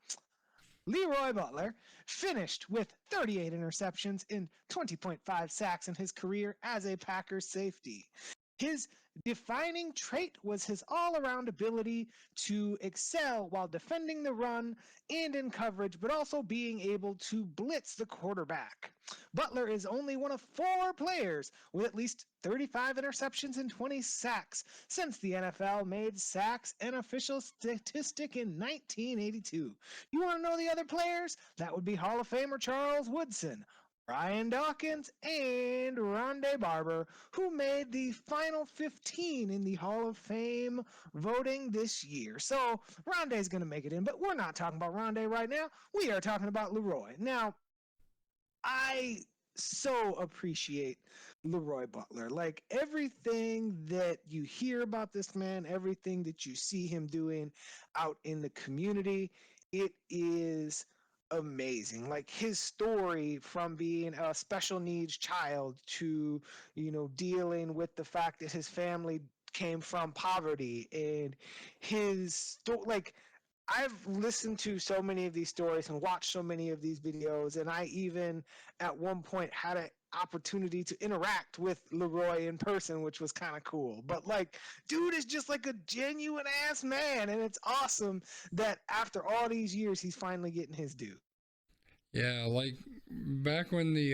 Leroy Butler finished with 38 interceptions and 20.5 sacks in his career as a Packers safety. His defining trait was his all-around ability to excel while defending the run and in coverage, but also being able to blitz the quarterback. Butler is only one of 4 players with at least 35 interceptions and 20 sacks since the NFL made sacks an official statistic in 1982. You want to know the other players? That would be Hall of Famer Charles Woodson, Brian Dawkins, and Rondé Barber, who made the final 15 in the Hall of Fame voting this year. So Rondé's going to make it in, but we're not talking about Rondé right now. We are talking about Leroy. Now, I so appreciate Leroy Butler. Like everything that you hear about this man, everything that you see him doing out in the community, it is amazing. Like his story from being a special needs child to, dealing with the fact that his family came from poverty and like I've listened to so many of these stories and watched so many of these videos, and I even at one point had an opportunity to interact with Leroy in person, which was kind of cool. But like, dude is just like a genuine ass man, and it's awesome that after all these years, he's finally getting his due. Yeah, like back when the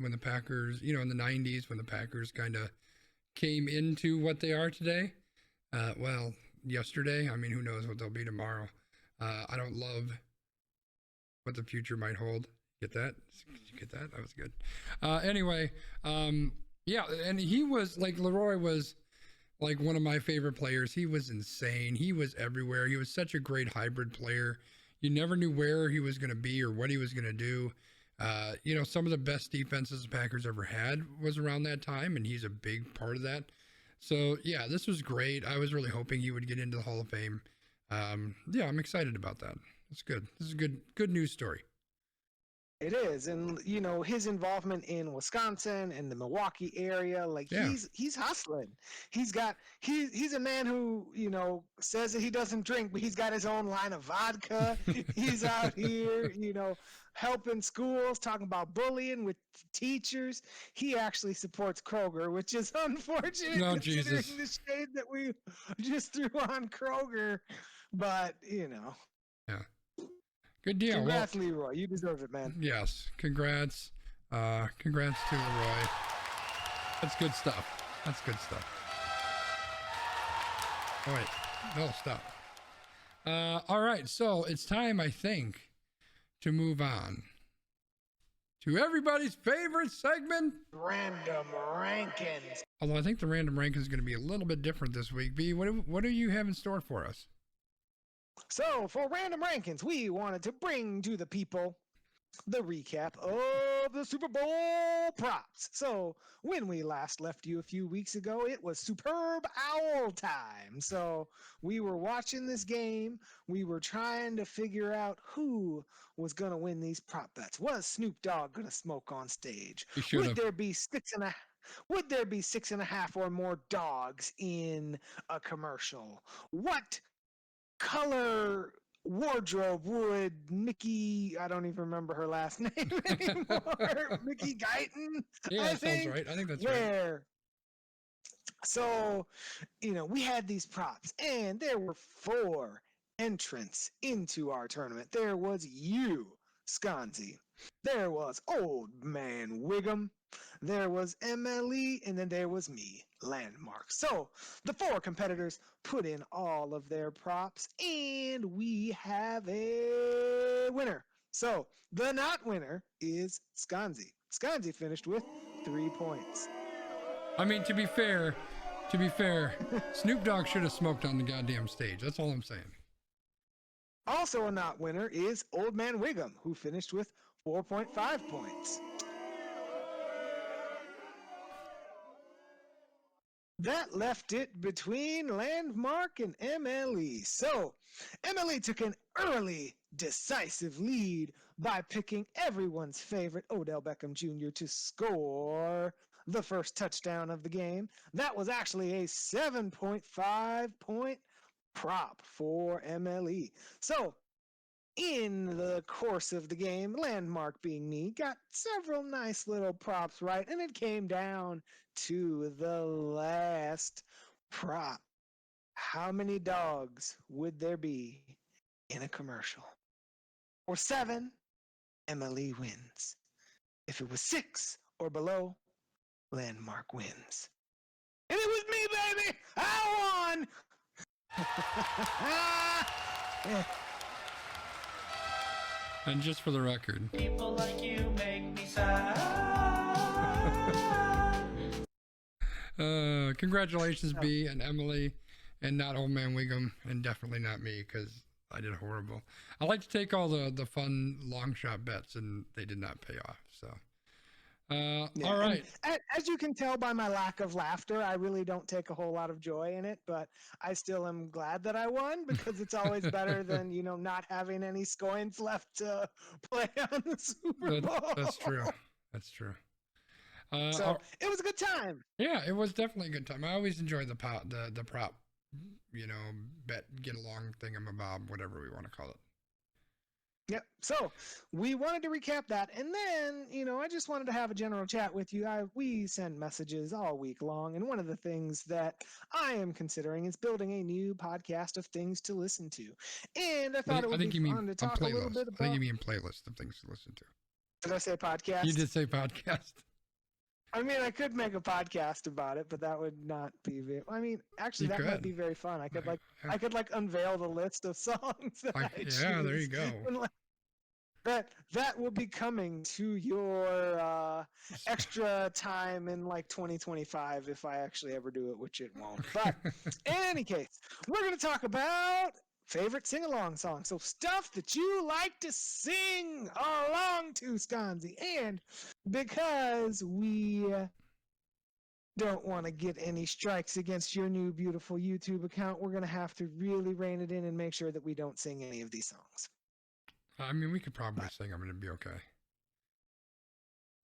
when the Packers, in the 90s, when the Packers kind of came into what they are today. Yesterday. I mean, who knows what they'll be tomorrow. I don't love what the future might hold. Get that? Did you get that? That was good. Anyway, yeah, and he was like, Leroy was like one of my favorite players. He was insane. He was everywhere. He was such a great hybrid player. You never knew where he was going to be or what he was going to do. Some of the best defenses the Packers ever had was around that time, and he's a big part of that. So, yeah, this was great. I was really hoping he would get into the Hall of Fame. Yeah, I'm excited about that. It's good. This is a good news story. It is. And, his involvement in Wisconsin and the Milwaukee area, like Yeah. he's hustling. He's a man who, says that he doesn't drink, but he's got his own line of vodka. He's out here, helping schools, talking about bullying with teachers. He actually supports Kroger, which is unfortunate considering Jesus. the shade that we just threw on Kroger. But, Yeah. Good deal. Congrats, Leroy. You deserve it, man. Yes. Congrats. Congrats to Leroy. That's good stuff. All right. No, stop. All right. So it's time, I think, to move on to everybody's favorite segment, Random Rankings. Although I think the random ranking is going to be a little bit different this week. B, what do you have in store for us? So, for Random Rankings, we wanted to bring to the people the recap of the Super Bowl props. So, when we last left you a few weeks ago, it was Superb Owl time. So, we were watching this game. We were trying to figure out who was going to win these prop bets. Was Snoop Dogg going to smoke on stage? Would there be 6.5 or more dogs in a commercial? What color wardrobe would Mickey, I don't even remember her last name anymore, Mickey Guyton? Yeah, that sounds right. I think that's right. So, we had these props, and there were 4 entrants into our tournament. There was you, Skonzii. There was Old Man Wiggum. There was MLE, and then there was me, Landmark. So the 4 competitors put in all of their props, and we have a winner. So the not winner is Skonzii. Skonzii finished with 3 points. I mean, to be fair, Snoop Dogg should have smoked on the goddamn stage. That's all I'm saying. Also a not winner is Old Man Wiggum, who finished with 4.5 points. That left it between Landmark and MLE. So, MLE took an early, decisive lead by picking everyone's favorite Odell Beckham Jr. to score the first touchdown of the game. That was actually a 7.5 point prop for MLE. So, in the course of the game, Landmark being me, got several nice little props right, and it came down to the last prop. How many dogs would there be in a commercial? Or 7, Emily wins. If it was 6 or below, Landmark wins. And it was me, baby! I won! Yeah. And just for the record, People like you make me sad. congratulations, B and Emily, and not Old Man Wiggum, and definitely not me, because I did horrible. I like to take all the fun long shot bets, and they did not pay off. So, all right. As you can tell by my lack of laughter, I really don't take a whole lot of joy in it, but I still am glad that I won, because it's always better than, not having any coins left to play on the Super Bowl. That's true. That's true. So it was a good time. Yeah, it was definitely a good time. I always enjoy the prop, bet, get along thingamabob, whatever we want to call it. Yep. So we wanted to recap that, and then I just wanted to have a general chat with you. We send messages all week long, and one of the things that I am considering is building a new podcast of things to listen to. And I thought it would be fun to talk a little bit about. I think you mean playlist of things to listen to. Did I say podcast? You did say podcast. I mean, I could make a podcast about it, but that would not be very. I mean, actually, that might be very fun. I could unveil the list of songs that I choose. Yeah, there you go. That will be coming to your extra time in 2025 if I actually ever do it, which it won't. But in any case, we're going to talk about favorite sing-along songs. So stuff that you like to sing along to, Skonzii. And because we don't want to get any strikes against your new beautiful YouTube account, we're going to have to really rein it in and make sure that we don't sing any of these songs. I mean, we could probably sing them and it'd be okay.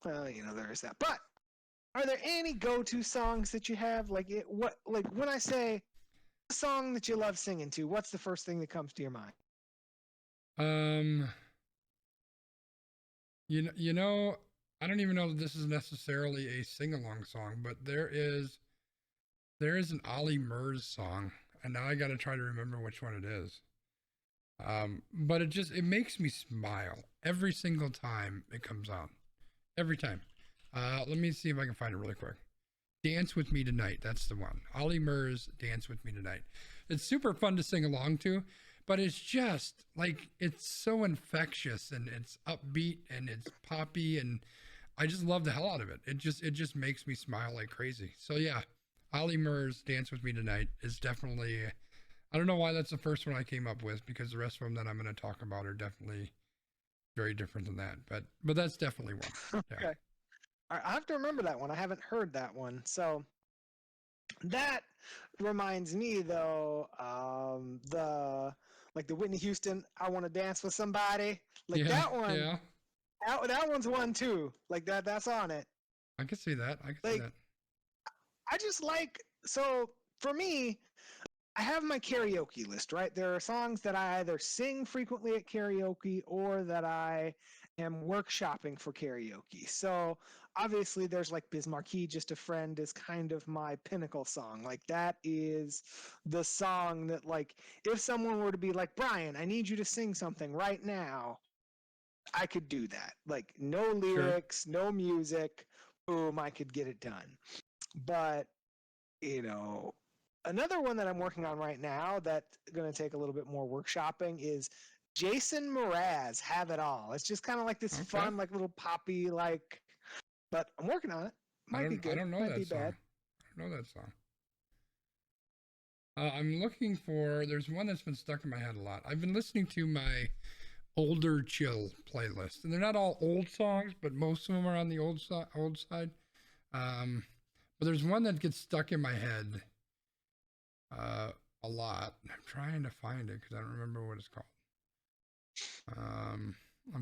Well, there is that. But are there any go-to songs that you have? When I say a song that you love singing to, what's the first thing that comes to your mind? I don't even know that this is necessarily a sing-along song, but there is an Ollie Murs song, and now I got to try to remember which one it is. But it makes me smile every single time it comes on. Every time. Let me see if I can find it really quick. Dance With Me Tonight. That's the one. Ollie Murs, Dance With Me Tonight. It's super fun to sing along to, but it's just it's so infectious, and it's upbeat, and it's poppy, and I just love the hell out of it. It just makes me smile like crazy. So yeah, Ollie Murs, Dance With Me Tonight is definitely, I don't know why that's the first one I came up with, because the rest of them that I'm going to talk about are definitely very different than that. But that's definitely one. Yeah. Okay. All right, I have to remember that one. I haven't heard that one. So that reminds me, though, the Whitney Houston, I Want to Dance With Somebody. That one. Yeah. That one's one, too. That's on it. I can see that. See that. I just so for me, I have my karaoke list, right? There are songs that I either sing frequently at karaoke or that I am workshopping for karaoke. So obviously there's Biz Marquee, Just a Friend is kind of my pinnacle song. That is the song that if someone were to be like, Brian, I need you to sing something right now, I could do that. No lyrics, no music, boom, I could get it done. But, another one that I'm working on right now that's going to take a little bit more workshopping is Jason Mraz, Have It All. It's just kind of this fun, little poppy, but I'm working on it. Might be good. I don't know Might that song. bad. I don't know that song. I'm looking for, there's one that's been stuck in my head a lot. I've been listening to my older chill playlist, and they're not all old songs, but most of them are on the old side. But there's one that gets stuck in my head a lot. I'm trying to find it because I don't remember what it's called. I'm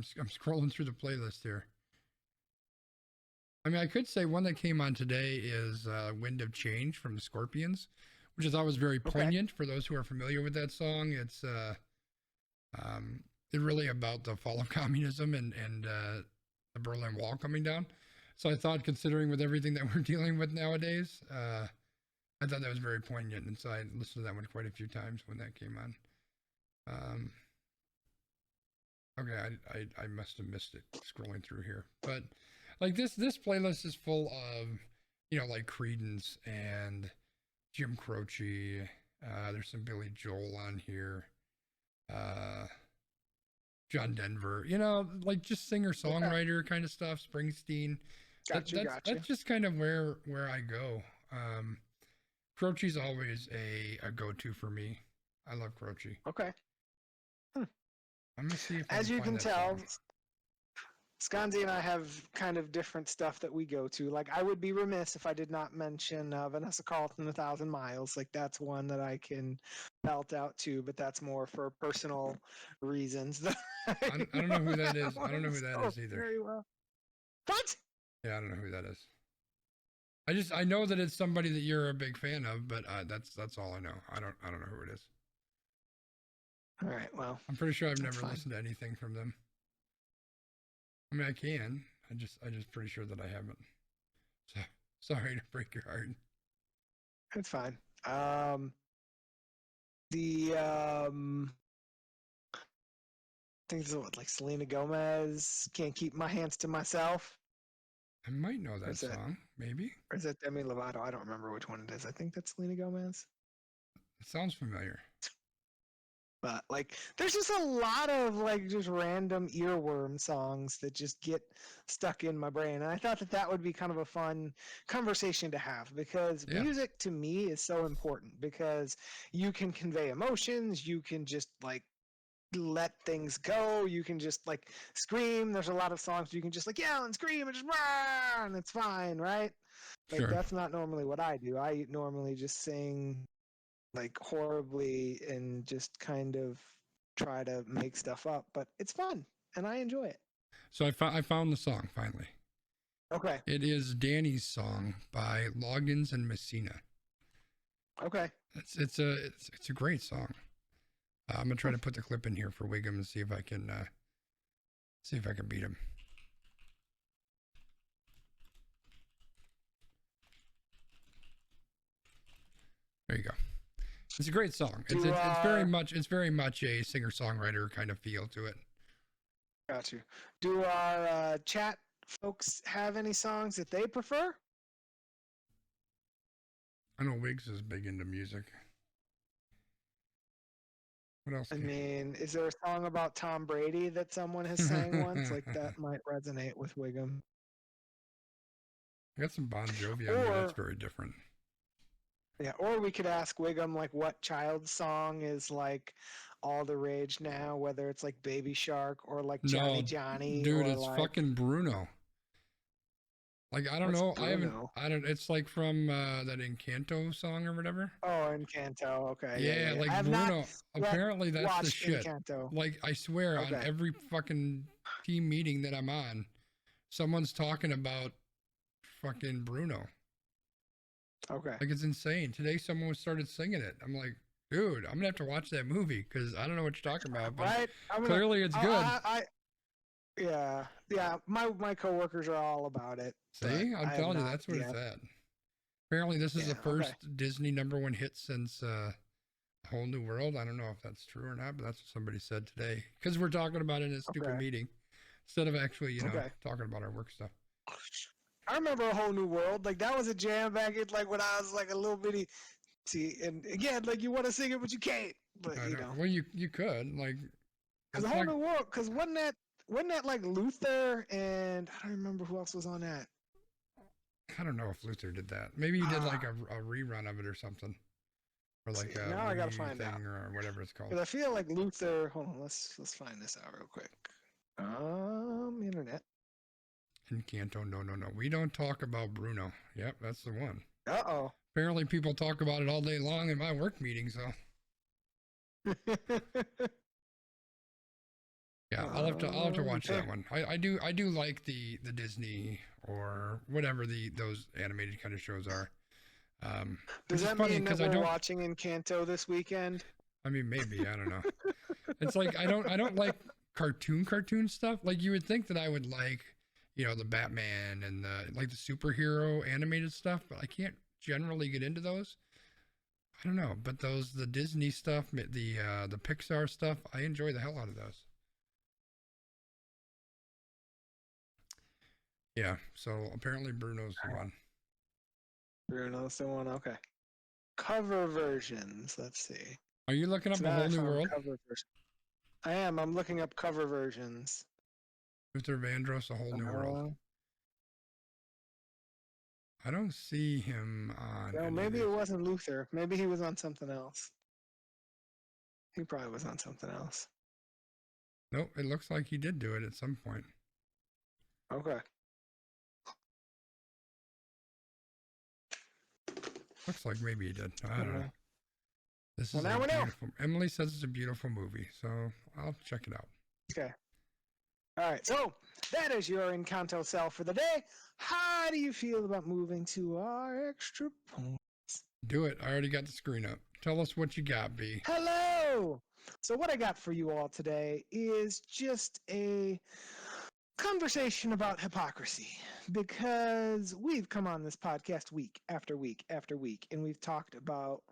scrolling through the playlist here. I mean, I could say one that came on today is Wind of Change from the Scorpions, which I thought was very poignant for those who are familiar with that song. really about the fall of communism and the Berlin Wall coming down. So I thought, considering with everything that we're dealing with nowadays, I thought that was very poignant, and so I listened to that one quite a few times when that came on. Okay, I must have missed it scrolling through here, but like this playlist is full of, you know, like Creedence and Jim Croce. There's some Billy Joel on here. John Denver, you know, like just singer-songwriter kind of stuff, Springsteen. Gotcha. That's just kind of where I go. Croce's always a go-to for me. I love Croce. Okay. I'm gonna see if I As you can find that tell, song. Skonzii and I have kind of different stuff that we go to. Like, I would be remiss if I did not mention Vanessa Carlton, 1,000 Miles. Like, that's one that I can belt out to, but that's more for personal reasons. I don't know who that is. I don't know who that is either. Very well. What? Yeah, I don't know who that is. I know that it's somebody that you're a big fan of, but that's all I know. I don't know who it is. All right, well. I'm pretty sure I've that's never fine. listened to anything from them. I mean, I can. I just pretty sure that I haven't. So sorry to break your heart. It's fine. I think it's what, like Selena Gomez, Can't Keep My Hands to Myself. I might know that Is that- song, maybe. Or is that Demi Lovato? I don't remember which one it is. I think that's Selena Gomez. It sounds familiar. But like, there's just a lot of like just random earworm songs that just get stuck in my brain. And I thought that would be kind of a fun conversation to have, because Yeah. music to me is so important, because you can convey emotions. You can just like let things go. You can just like scream. There's a lot of songs you can just like yell and scream and just rah, and it's fine, right? Like, Sure. that's not normally what I do. I normally just sing like horribly and just kind of try to make stuff up, but it's fun and I enjoy it. So I found the song finally. Okay. It is Danny's song by Loggins and Messina. Okay. It's a great song. I'm gonna try to put the clip in here for Wiggum and see if I can beat him. There you go. It's a great song. It's very much a singer-songwriter kind of feel to it. Got you. Do our chat folks have any songs that they prefer? I know Wiggs is big into music. What else? I mean, is there a song about Tom Brady that someone has sang once? Like, that might resonate with Wiggum. I got some Bon Jovi on here. That's very different. Yeah, or we could ask Wiggum like what child song is like all the rage now, whether it's like Baby Shark or like Johnny Johnny. Dude, or it's like, fucking Bruno. Like, I don't know. Bruno? It's like from that Encanto song or whatever. Oh, Encanto. Okay. Yeah, like I have Bruno. not Apparently that's the watched shit. Encanto. Like, I swear on Okay. every fucking team meeting that I'm on, someone's talking about fucking Bruno. Okay. Like, it's insane. Today someone started singing it. I'm like, dude, I'm gonna have to watch that movie because I don't know what you're talking about. But Right? clearly it's good. Yeah. My coworkers are all about it. See, but I'm I have telling you, not that's what yet. it's at. Apparently, this is Yeah, the first Disney #1 hit since A Whole New World. I don't know if that's true or not, but that's what somebody said today. Because we're talking about it in a stupid Okay. meeting instead of actually, Okay. talking about our work stuff. I remember A Whole New World. Like, that was a jam back in like when I was like a little bitty. See, and again, like, you want to sing it, but you can't. But I you know. know, Well, you could like. because it's A Whole like- New World. Because wasn't that like Luther and I don't remember who else was on that. I don't know if Luther did that. Maybe he did like a rerun of it or something, or like See, a now I gotta re- find thing out. or whatever it's called. Because I feel like Luther. Hold on, let's find this out real quick. Internet. Encanto, no. We don't talk about Bruno. Yep, that's the one. Uh Apparently, people talk about it all day long in my work meetings. So oh. yeah, I'll have to watch that Okay. one. I do like the Disney or whatever those animated kind of shows are. Does Which is that funny mean that 'cause I we're don't- watching Encanto this weekend? I mean, maybe I don't know. It's like I don't like cartoon stuff. Like, you would think that I would like, the Batman and the superhero animated stuff, but I can't generally get into those. I don't know, but the Disney stuff, the Pixar stuff, I enjoy the hell out of those. Yeah, so apparently Bruno's the one. Bruno's the one, okay. Cover versions, let's see. Are you looking up A Whole New World? I am. I'm looking up cover versions. Luther Vandross, A Whole New World. I don't see him on. Well, maybe it wasn't Luther. Maybe he was on something else. He probably was on something else. Nope, it looks like he did do it at some point. Okay. Looks like maybe he did. I don't know. This well, is now we know. Emily says it's a beautiful movie, so I'll check it out. Okay. All right. So that is your Encanto cell for the day. How do you feel about moving to our extra points? Do it. I already got the screen up. Tell us what you got, B. Hello. So what I got for you all today is just a conversation about hypocrisy, because we've come on this podcast week after week after week, and we've talked about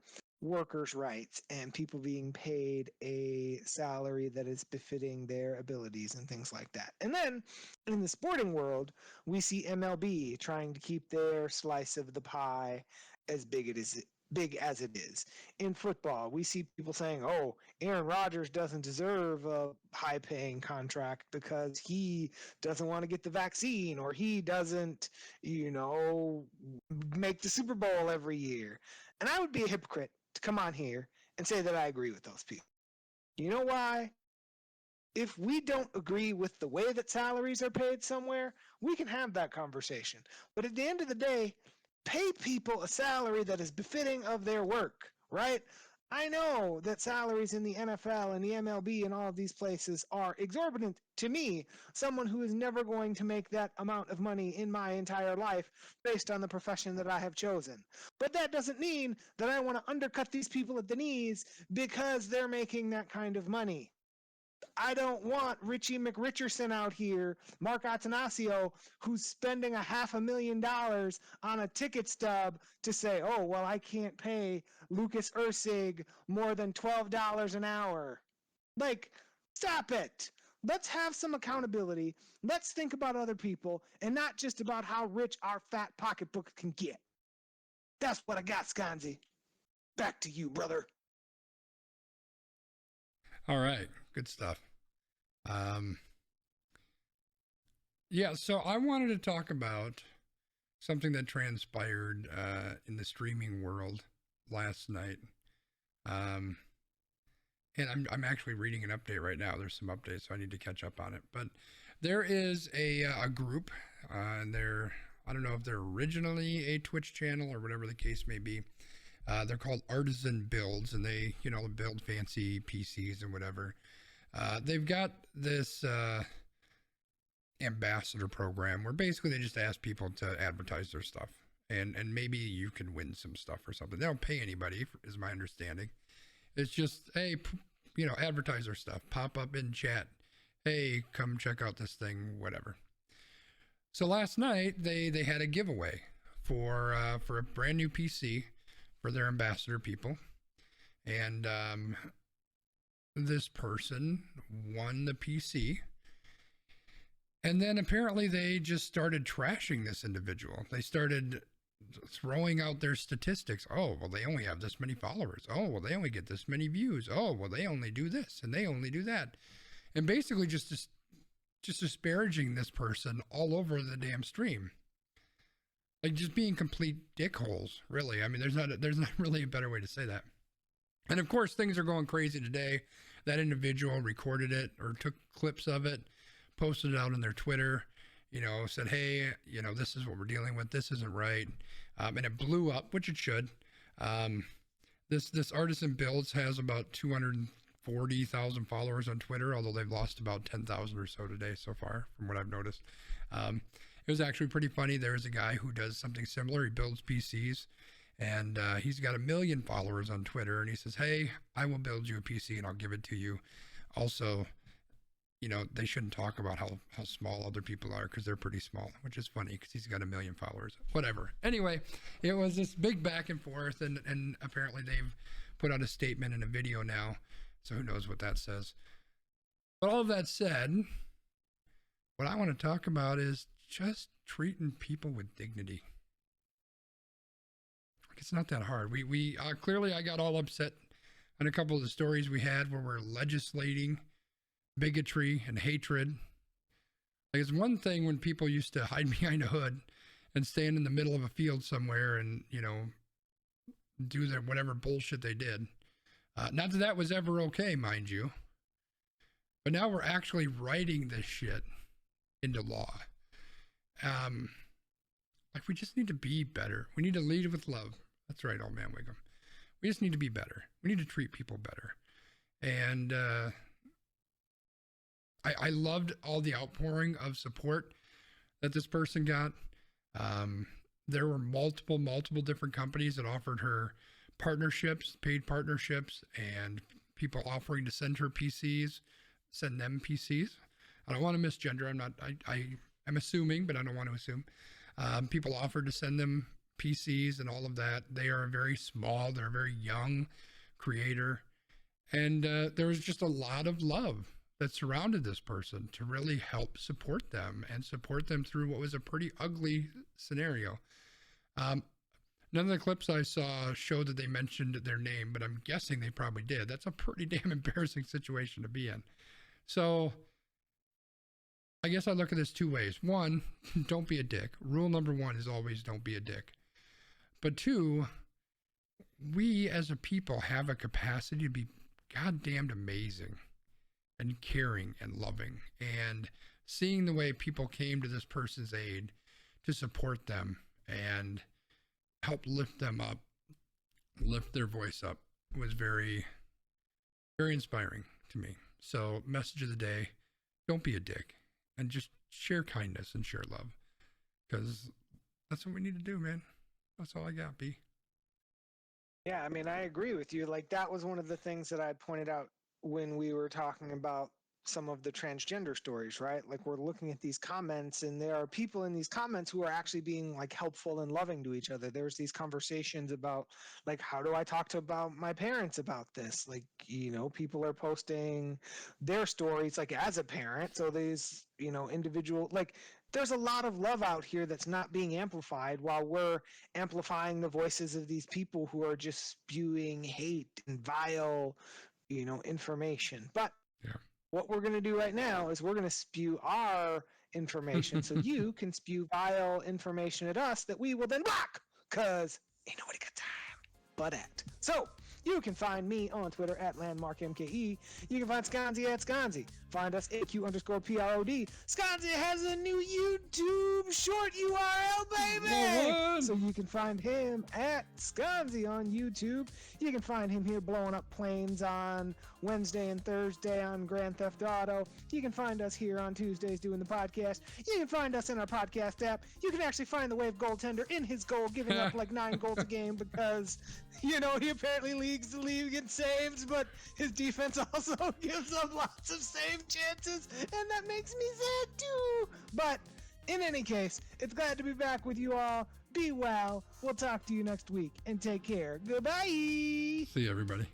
workers' rights and people being paid a salary that is befitting their abilities and things like that. And then in the sporting world, we see MLB trying to keep their slice of the pie as big as it is. In football, we see people saying, oh, Aaron Rodgers doesn't deserve a high-paying contract because he doesn't want to get the vaccine, or he doesn't, make the Super Bowl every year. And I would be a hypocrite to come on here and say that I agree with those people. You know why? If we don't agree with the way that salaries are paid somewhere, we can have that conversation. But at the end of the day, pay people a salary that is befitting of their work, right? I know that salaries in the NFL and the MLB and all of these places are exorbitant to me, someone who is never going to make that amount of money in my entire life based on the profession that I have chosen. But that doesn't mean that I want to undercut these people at the knees because they're making that kind of money. I don't want Richie McRicherson out here, Mark Attanasio, who's spending $500,000 on a ticket stub to say, oh, well, I can't pay Lucas Ursig more than $12 an hour. Like, stop it. Let's have some accountability. Let's think about other people and not just about how rich our fat pocketbook can get. That's what I got, Skonzii. Back to you, brother. All right. Good stuff. Yeah, so I wanted to talk about something that transpired in the streaming world last night. And I'm actually reading an update right now. There's some updates, so I need to catch up on it. But there is a group, and I don't know if they're originally a Twitch channel or whatever the case may be. They're called Artisan Builds, and they, build fancy PCs and whatever. They've got this ambassador program where basically they just ask people to advertise their stuff, and maybe you can win some stuff or something. They don't pay anybody, is my understanding. It's just, hey, advertise their stuff, pop up in chat, hey, come check out this thing, whatever. So last night they had a giveaway for a brand new PC for their ambassador people, and this person won the PC, and then apparently they just started trashing this individual. They started throwing out their statistics. Oh, well, they only have this many followers. Oh, well, they only get this many views. Oh, well, they only do this and they only do that, and basically just disparaging this person all over the damn stream. Like, just being complete dickholes, really. I mean, there's not really a better way to say that. And of course, things are going crazy today. That individual recorded it or took clips of it, posted it out on their Twitter, said, hey, this is what we're dealing with. This isn't right. And it blew up, which it should. This Artisan Builds has about 240,000 followers on Twitter, although they've lost about 10,000 or so today so far, from what I've noticed. It was actually pretty funny. There's a guy who does something similar. He builds PCs, and he's got 1 million followers on Twitter, and he says, hey, I will build you a PC and I'll give it to you. Also, they shouldn't talk about how small other people are because they're pretty small, which is funny because he's got 1 million followers. Whatever. Anyway, it was this big back and forth, and apparently they've put out a statement and a video now, so who knows what that says. But all of that said, what I want to talk about is just treating people with dignity. It's not that hard. We clearly, I got all upset on a couple of the stories we had where we're legislating bigotry and hatred. Like, it's one thing when people used to hide behind a hood and stand in the middle of a field somewhere and, do their whatever bullshit they did. Not that that was ever okay, mind you. But now we're actually writing this shit into law. Like, we just need to be better. We need to lead with love. That's right, old man Wiggum. We just need to be better. We need to treat people better. And I loved all the outpouring of support that this person got. There were multiple different companies that offered her partnerships, paid partnerships, and people offering to send them PCs. I don't want to misgender. I'm assuming, but I don't want to assume. People offered to send them PCs and all of that. They are very small. They're a very young creator. And there was just a lot of love that surrounded this person to really help support them and support them through what was a pretty ugly scenario. None of the clips I saw showed that they mentioned their name, but I'm guessing they probably did. That's a pretty damn embarrassing situation to be in. So I guess I look at this two ways. One, don't be a dick. Rule number one is always don't be a dick. But two, we as a people have a capacity to be goddamned amazing and caring and loving, and seeing the way people came to this person's aid to support them and help lift them up, lift their voice up, was very, very inspiring to me. So, message of the day, don't be a dick, and just share kindness and share love, because that's what we need to do, man. That's all I got, B. Yeah, I mean, I agree with you. Like, that was one of the things that I pointed out when we were talking about some of the transgender stories, right? Like, we're looking at these comments, and there are people in these comments who are actually being like helpful and loving to each other. There's these conversations about, like, how do I talk to about my parents about this? Like, people are posting their stories like as a parent. So these, individual, like, there's a lot of love out here that's not being amplified, while we're amplifying the voices of these people who are just spewing hate and vile, information. But Yeah. what we're going to do right now is we're going to spew our information so you can spew vile information at us that we will then block, because ain't nobody got time but at. So you can find me on Twitter at LandmarkMKE. You can find Skonzii at Skonzii. Find us AQ_PROD. Skonzii has a new YouTube short URL, baby! So you can find him at Skonzii on YouTube. You can find him here blowing up planes on Wednesday and Thursday on Grand Theft Auto. You can find us here on Tuesdays doing the podcast. You can find us in our podcast app. You can actually find the Wave goaltender in his goal, giving up like 9 goals a game because, he apparently leads the league in saves, but his defense also gives up lots of save chances, and that makes me sad too. But in any case, it's glad to be back with you all. Be well. We'll talk to you next week, and take care. Goodbye. See you, everybody.